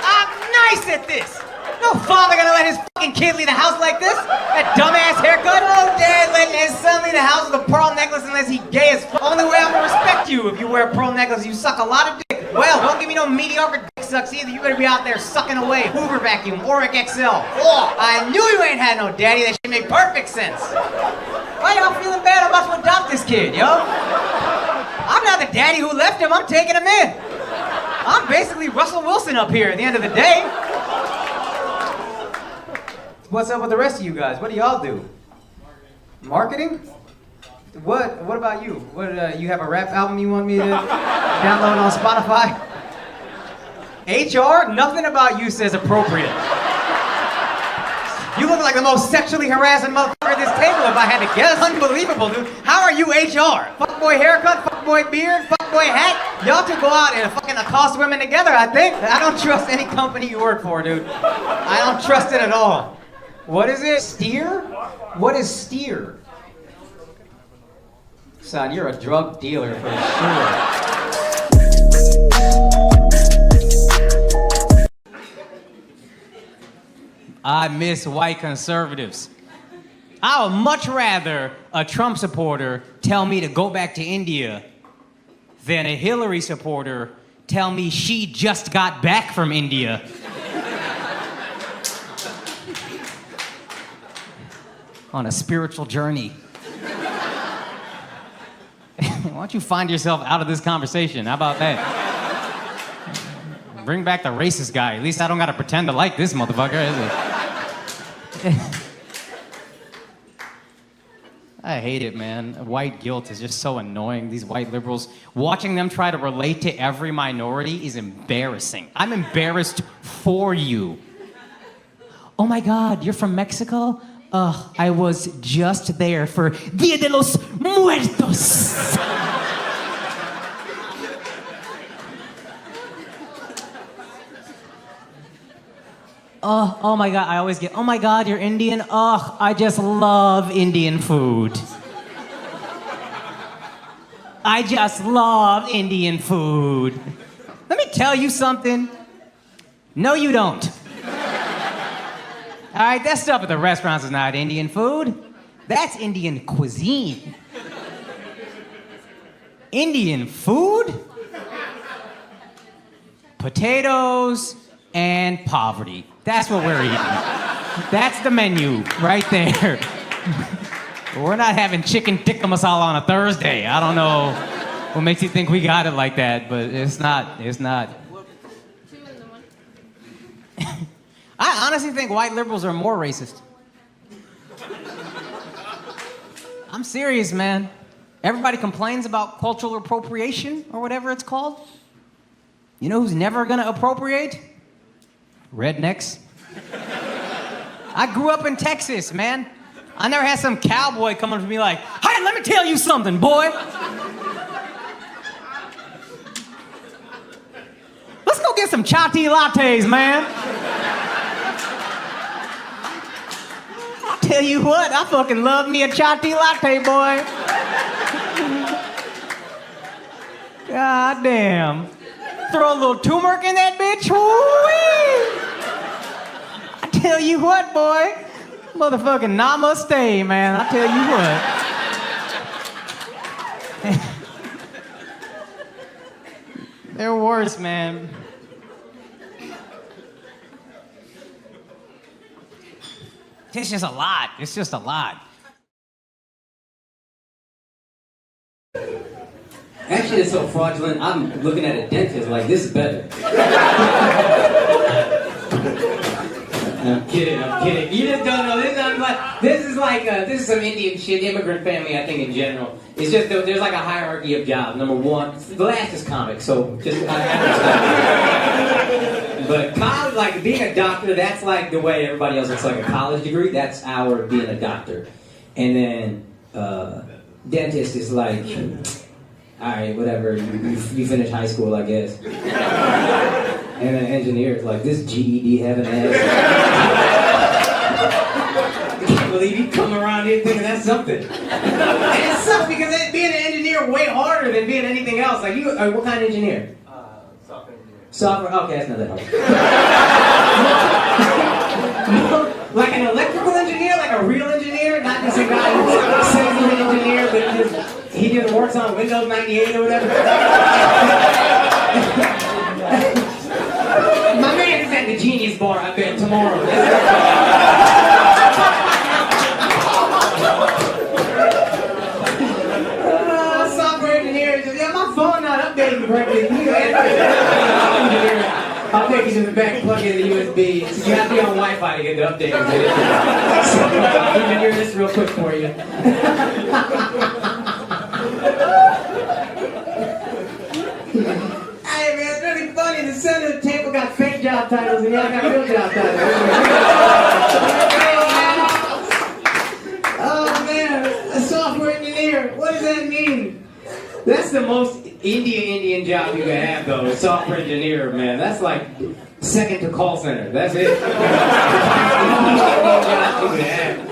I'm nice at this. No father gonna let his fucking kid leave the house like this? That dumbass haircut? No dad letting his son leave the house with a pearl necklace unless he gay as fuck. Only way I'm gonna respect you if you wear a pearl necklace, you suck a lot of dick. Well, don't give me no mediocre dick sucks either. You better be out there sucking away Hoover vacuum, Oric XL. Oh, I knew you ain't had no daddy. That shit made perfect sense. Why y'all feeling bad? I'm about to adopt this kid, yo. I'm not the daddy who left him. I'm taking him in. I'm basically Russell Wilson up here at the end of the day. What's up with the rest of you guys? What do y'all do? Marketing? What about you? You have a rap album you want me to download on Spotify? HR? Nothing about you says appropriate. You look like the most sexually harassing motherfucker at this table if I had to guess. Unbelievable, dude. How are you HR? Fuckboy haircut, fuckboy beard, fuckboy hat? Y'all two go out and fucking accost women together, I think. I don't trust any company you work for, dude. I don't trust it at all. What is it? Steer? What is steer? Son, you're a drug dealer for sure. I miss white conservatives. I would much rather a Trump supporter tell me to go back to India than a Hillary supporter tell me she just got back from India. On a spiritual journey. Why don't you find yourself out of this conversation? How about that? Bring back the racist guy. At least I don't gotta pretend to like this motherfucker, is it? I hate it, man. White guilt is just so annoying. These white liberals, watching them try to relate to every minority is embarrassing. I'm embarrassed for you. Oh my God, you're from Mexico? I was just there for Dia de los Muertos. Oh my God, I always get, oh my God, you're Indian? I just love Indian food. I just love Indian food. Let me tell you something. No, you don't. All right, that stuff at the restaurants is not Indian food. That's Indian cuisine. Indian food? Potatoes and poverty. That's what we're eating. That's the menu right there. We're not having chicken tikka masala on a Thursday. I don't know what makes you think we got it like that, but it's not. I honestly think white liberals are more racist. I'm serious, man. Everybody complains about cultural appropriation or whatever it's called. You know who's never gonna appropriate? Rednecks. I grew up in Texas, man. I never had some cowboy come up to me like, hey, let me tell you something, boy. Let's go get some chai tea lattes, man. I'll tell you what, I fucking love me a chai tea latte, boy. God damn. Throw a little turmeric in that bitch. Woo-wee. I tell you what, boy. Motherfucking namaste, man. I tell you what. They're worse, man. It's just a lot. It's just a lot. Actually, it's so fraudulent, I'm looking at a dentist like, this is better. I'm kidding. You just don't know. This is some Indian shit, immigrant family, I think, in general. It's just, there's like a hierarchy of jobs. Number one, the last is comic, so just, but college, like, being a doctor, that's like the way everybody else looks like a college degree. That's our being a doctor. And then, dentist is like, all right, whatever, you finish high school, I guess. And then engineer is like, this GED having ass. I can't believe you come around here thinking that's something. And it sucks because being an engineer way harder than being anything else. Like, what kind of engineer? Software engineer. Software? Okay, that's not that hard. Like an electrical engineer? Like a real engineer? Not just a guy who says he's an engineer, but he just works on Windows 98 or whatever. My man is at the Genius Bar, I bet, tomorrow. Software engineer, yeah, my phone not updating correctly. I'll take you to the back, plug in the USB. So you have to be on Wi-Fi to get the update. So, engineer this real quick for you. Hey man, it's really funny. The center of the table got fake job titles and y'all got real job titles. Oh man, a software engineer. What does that mean? That's the most Indian job you can have, though. A software engineer, man. That's like second to call center. That's it. Indian job you can have.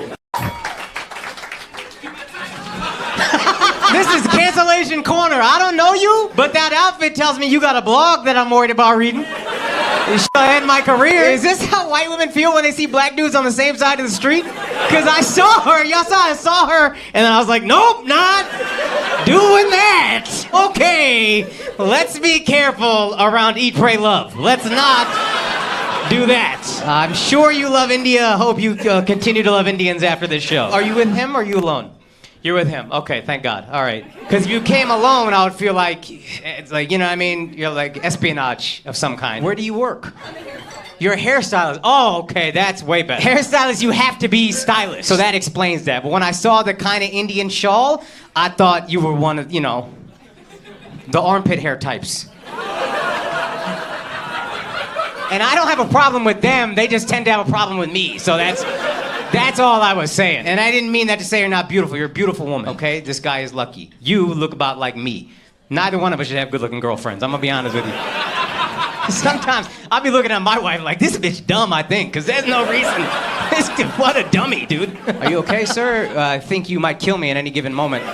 This is Cancellation Corner. I don't know you, but that outfit tells me you got a blog that I'm worried about reading. It should end my career. Is this how white women feel when they see black dudes on the same side of the street? Because I saw her. I saw her, and then I was like, nope, not doing that. Okay, let's be careful around Eat, Pray, Love. Let's not do that. I'm sure you love India. Hope you continue to love Indians after this show. Are you with him or are you alone? You're with him. Okay, thank God. All right. Because if you came alone, I would feel like, it's like, you know what I mean? You're like espionage of some kind. Where do you work? You're a hairstylist. Oh, okay, that's way better. Hairstylist, you have to be stylish. So that explains that. But when I saw the kind of Indian shawl, I thought you were one of, the armpit hair types. And I don't have a problem with them. They just tend to have a problem with me. So that's all I was saying. And I didn't mean that to say you're not beautiful. You're a beautiful woman, okay? This guy is lucky. You look about like me. Neither one of us should have good-looking girlfriends. I'm gonna be honest with you. Sometimes I'll be looking at my wife like, this bitch dumb, I think, because there's no reason. What a dummy, dude. Are you okay, sir? I think you might kill me at any given moment.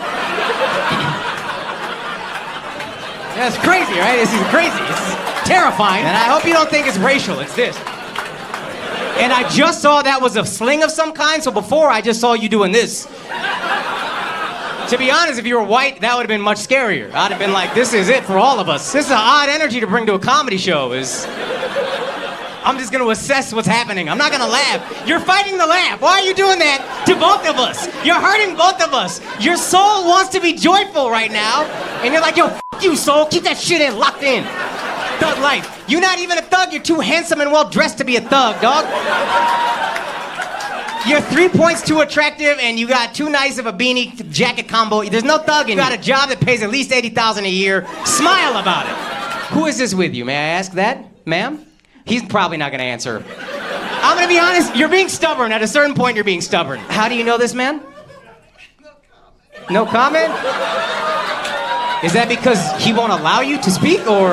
That's crazy, right? This is crazy. This is terrifying. And I hope you don't think it's racial. It's this. And I just saw that was a sling of some kind, so before I just saw you doing this. To be honest, if you were white, that would have been much scarier. I'd have been like, this is it for all of us. This is an odd energy to bring to a comedy show. I'm just gonna assess what's happening. I'm not gonna laugh. You're fighting the laugh. Why are you doing that to both of us? You're hurting both of us. Your soul wants to be joyful right now, and you're like, yo, f you, soul. Keep that shit in, locked in. Thug life. You're not even a thug. You're too handsome and well dressed to be a thug, dog. You're 3 points too attractive, and you got too nice of a beanie jacket combo. There's no thugging. You got a job that pays at least $80,000 a year. Smile about it. Who is this with you? May I ask that, ma'am? He's probably not gonna answer. I'm gonna be honest. You're being stubborn. At a certain point, you're being stubborn. How do you know this man? No comment? Is that because he won't allow you to speak, or?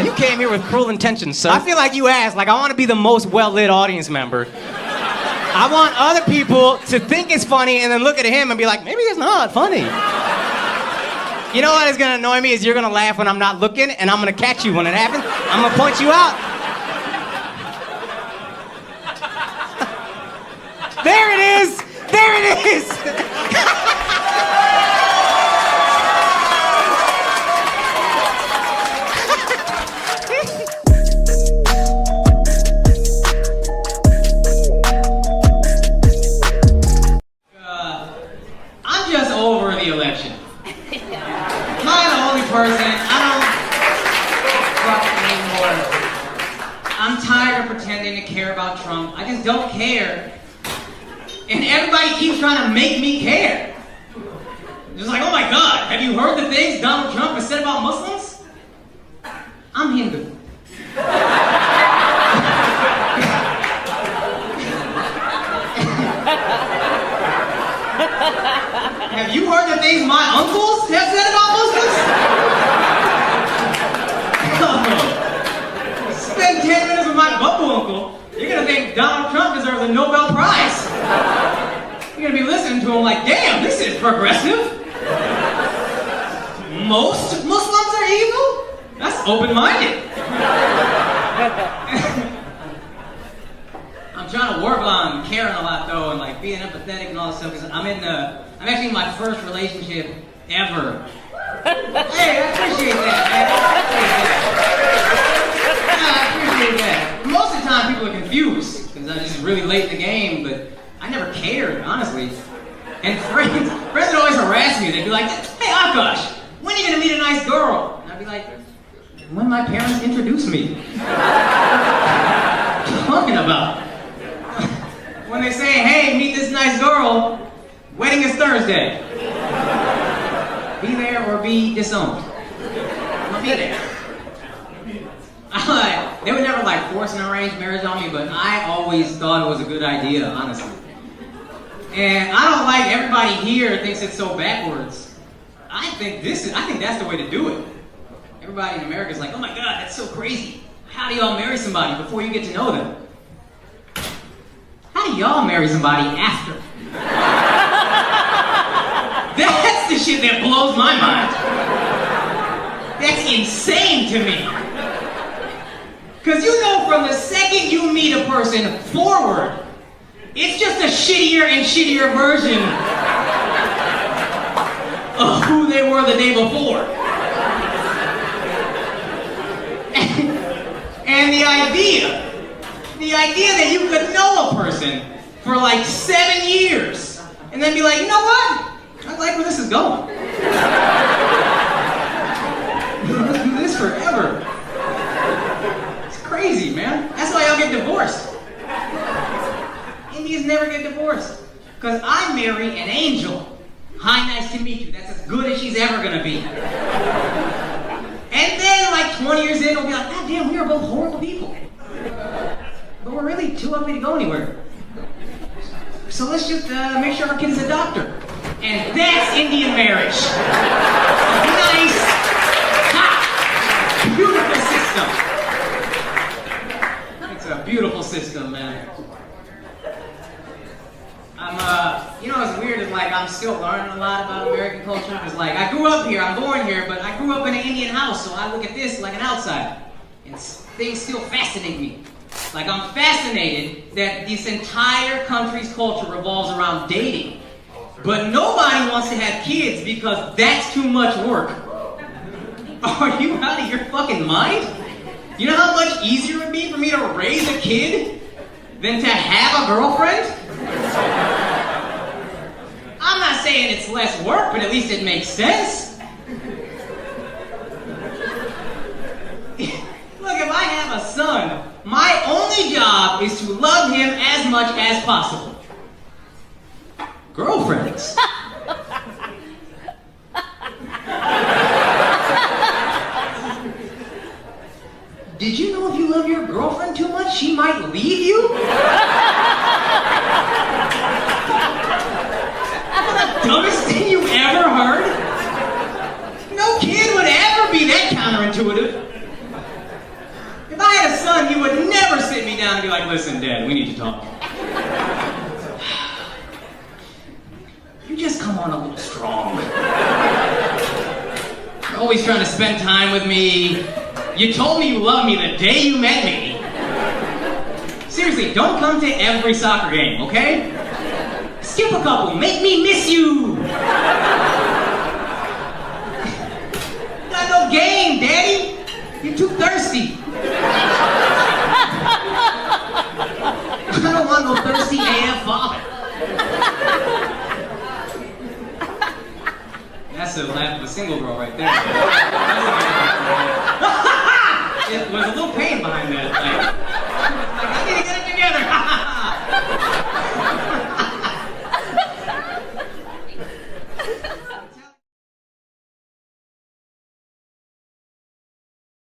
You came here with cruel intentions, sir. I feel like you asked, like I want to be the most well-lit audience member. I want other people to think it's funny and then look at him and be like, maybe it's not funny. You know what is gonna annoy me is you're gonna laugh when I'm not looking, and I'm gonna catch you when it happens. I'm gonna point you out. There it is! There it is! I'm just over the election. Am I the only person? I don't fuck anymore. I'm tired of pretending to care about Trump. I just don't care. And everybody keeps trying to make me care. Just like, oh my God, have you heard the things Donald Trump has said about Muslims? I'm Hindu. Have you heard the things my uncles have said about Muslims? Spend 10 minutes with my bubble uncle, you're gonna think Donald Trump deserves a Nobel Prize. You're gonna be listening to him like, damn, this is progressive. Most Muslims are evil? That's open-minded. I'm trying to work on caring a lot though, and like being empathetic and all that stuff, because I'm actually in my first relationship ever. Hey, I appreciate that, man. I appreciate that. Most of the time people are confused, because I'm just really late in the game, but I never cared, honestly. And friends would always harass me. They'd be like, hey, Akaash, when are you gonna meet a nice girl? And I'd be like, when my parents introduce me. What are you talking about? When they say, hey, meet this nice girl, wedding is Thursday. Be there or be disowned. I'm gonna be there. They would never like force an arranged marriage on me, but I always thought it was a good idea, honestly. And I don't like everybody here thinks it's so backwards. I think that's the way to do it. Everybody in America is like, oh my God, that's so crazy. How do y'all marry somebody before you get to know them? How do y'all marry somebody after? That's the shit that blows my mind. That's insane to me. Because you know from the second you meet a person forward, it's just a shittier and shittier version of who they were the day before. And the idea that you could know a person for like 7 years and then be like, you know what? I like where this is going. Let's do this forever. It's crazy, man. That's why y'all get divorced. Indians never get divorced. Because I marry an angel. Hi, nice to meet you. That's as good as she's ever gonna be. And then like 20 years in, we'll be like, God damn, we are both horrible people. But we're really too ugly to go anywhere. So let's just make sure our kid is a doctor. And that's Indian marriage. Nice, hot, beautiful system. It's a beautiful system, man. You know what's weird is like I'm still learning a lot about American culture. Because like I grew up here, I'm born here, but I grew up in an Indian house, so I look at this like an outsider. And things still fascinate me. Like I'm fascinated that this entire country's culture revolves around dating. But nobody wants to have kids because that's too much work. Are you out of your fucking mind? You know how much easier it would be for me to raise a kid than to have a girlfriend? I'm not saying it's less work, but at least it makes sense. Look, if I have a son My only job is to love him as much as possible. Girlfriends. Did you know if you love your girlfriend too much, she might leave you? The dumbest thing you ever heard? No kid would ever be that counterintuitive. If I had a son, he would never sit me down and be like, listen, Dad, we need to talk. You just come on a little strong. You're always trying to spend time with me. You told me you loved me the day you met me. Seriously, don't come to every soccer game, okay? Skip a couple, make me miss you. Got no game, Daddy. You're too thirsty. I don't want no thirsty AF father. That's the laugh of a single girl right there. It was a little pain behind that. Like I need to get it together.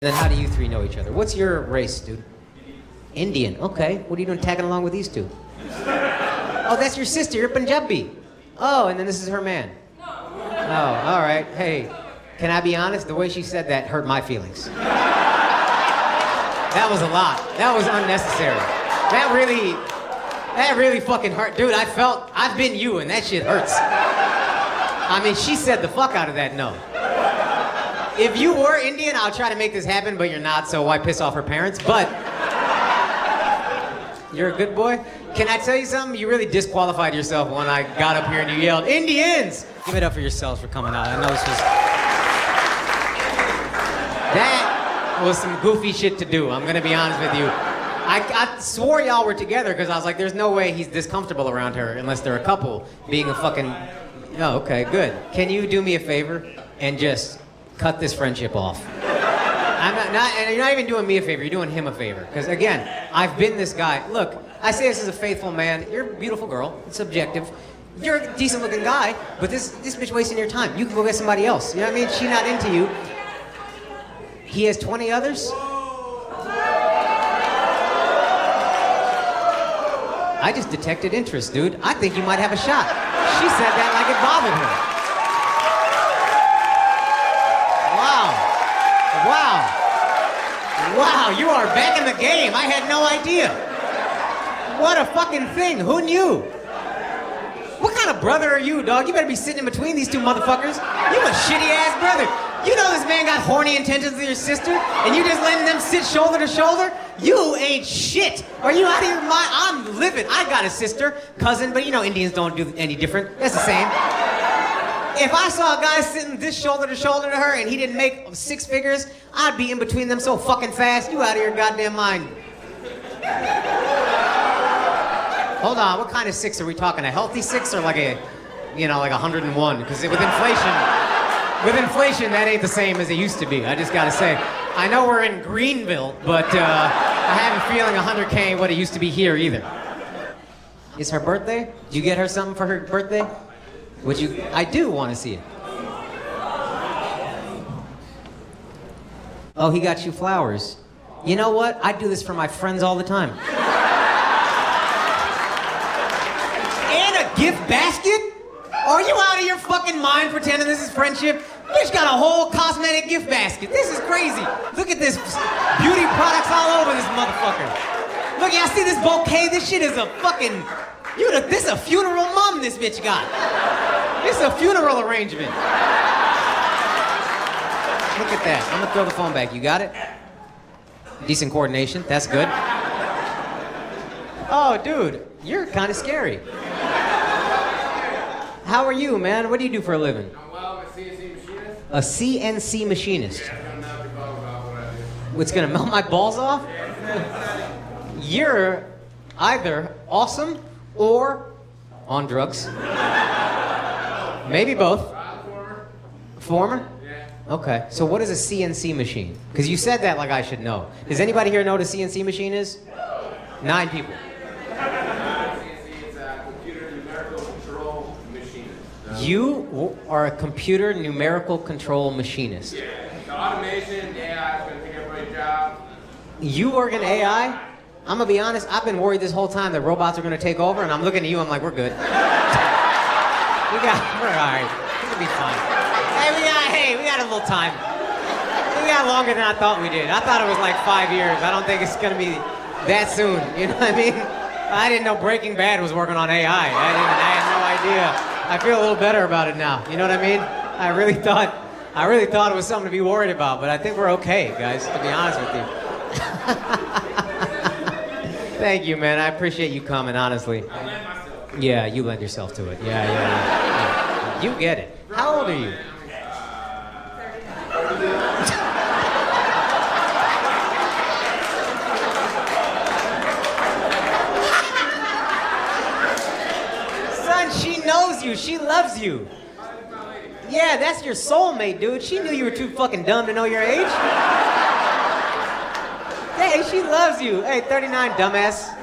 Then how do you three know each other? What's your race, dude? Indian. Okay. What are you doing tagging along with these two? Oh, that's your sister. You're Punjabi. Oh, and then this is her man. No. Oh, all right. Hey, can I be honest? The way she said that hurt my feelings. That was a lot. That was unnecessary. That really fucking hurt. Dude, I've been you, and that shit hurts. I mean, she said the fuck out of that no. If you were Indian, I'll try to make this happen, but you're not, so why piss off her parents? But you're a good boy. Can I tell you something? You really disqualified yourself when I got up here and you yelled, Indians! Give it up for yourselves for coming out. I know this was... That was some goofy shit to do, I'm gonna be honest with you. I swore y'all were together because I was like, there's no way he's this comfortable around her unless they're a couple, being a fucking... Oh, okay, good. Can you do me a favor and just cut this friendship off? And you're not even doing me a favor, you're doing him a favor. Because again, I've been this guy. Look, I say this as a faithful man. You're a beautiful girl, it's subjective. You're a decent looking guy, but this bitch wasting your time. You can go get somebody else. You know what I mean? She's not into you. He has 20 others? I just detected interest, dude. I think you might have a shot. She said that like it bothered her. Wow, you are back in the game. I had no idea. What a fucking thing. Who knew? What kind of brother are you, dog? You better be sitting in between these two motherfuckers. You a shitty-ass brother. You know this man got horny intentions with your sister, and you just letting them sit shoulder to shoulder? You ain't shit. Are you out of your mind? I'm livid. I got a sister, cousin, but you know Indians don't do any different. That's the same. If I saw a guy sitting this shoulder to shoulder to her and he didn't make 6 figures, I'd be in between them so fucking fast. You out of your goddamn mind. Hold on, what kind of 6 are we talking? A healthy 6 or like a, like 101? Because with inflation, that ain't the same as it used to be. I just gotta say, I know we're in Greenville, but I have a feeling 100K ain't what it used to be here either. It's her birthday? Did you get her something for her birthday? I do want to see it. Oh, he got you flowers. You know what? I do this for my friends all the time. And a gift basket? Are you out of your fucking mind pretending this is friendship? Bitch got a whole cosmetic gift basket. This is crazy. Look at this beauty products all over this motherfucker. Look, y'all see this bouquet? This shit is a fucking... This is a funeral mum this bitch got. This is a funeral arrangement. Look at that. I'm gonna throw the phone back. You got it? Decent coordination. That's good. Oh, dude, you're kind of scary. How are you, man? What do you do for a living? Well, I'm a CNC machinist. A CNC machinist. Yeah, I'm not the ball about what I do. What's gonna melt my balls off? You're either awesome or on drugs. Maybe both. Former. Former? Yeah. Okay, so what is a CNC machine? Because you said that like I should know. Does anybody here know what a CNC machine is? 9 people. CNC is a computer numerical control machinist. You are a computer numerical control machinist. Yeah. The automation, AI is going to take everybody's job. You work in AI? I'm gonna be honest, I've been worried this whole time that robots are gonna take over, and I'm looking at you, I'm like, we're good. we're alright. It'll be fine. Hey, we got a little time. We got longer than I thought we did. I thought it was like 5 years. I don't think it's gonna be that soon. You know what I mean? I didn't know Breaking Bad was working on AI. I had no idea. I feel a little better about it now. You know what I mean? I really thought it was something to be worried about, but I think we're okay, guys, to be honest with you. Thank you, man. I appreciate you coming, honestly. I lend myself. Yeah, you lend yourself to it. Yeah. You get it. How old are you? Son, she knows you. She loves you. Yeah, that's your soulmate, dude. She knew you were too fucking dumb to know your age. Hey, she loves you. Hey, 39, dumbass.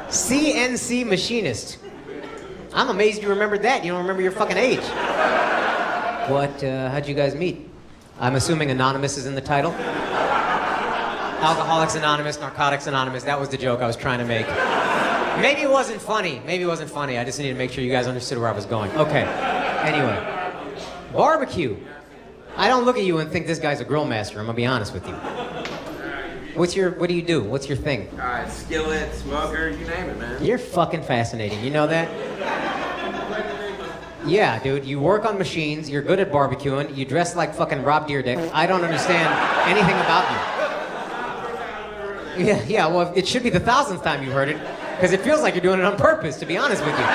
CNC machinist. I'm amazed you remembered that. You don't remember your fucking age. How'd you guys meet? I'm assuming Anonymous is in the title. Alcoholics Anonymous, Narcotics Anonymous. That was the joke I was trying to make. Maybe it wasn't funny. I just needed to make sure you guys understood where I was going. Okay. Anyway. Barbecue. I don't look at you and think this guy's a grill master. I'm gonna be honest with you. What do you do? What's your thing? Skillet, smoker, you name it, man. You're fucking fascinating. You know that? Yeah, dude. You work on machines. You're good at barbecuing. You dress like fucking Rob Dyrdek. I don't understand anything about you. Yeah. Well, it should be the 1000th time you heard it, because it feels like you're doing it on purpose, to be honest with you.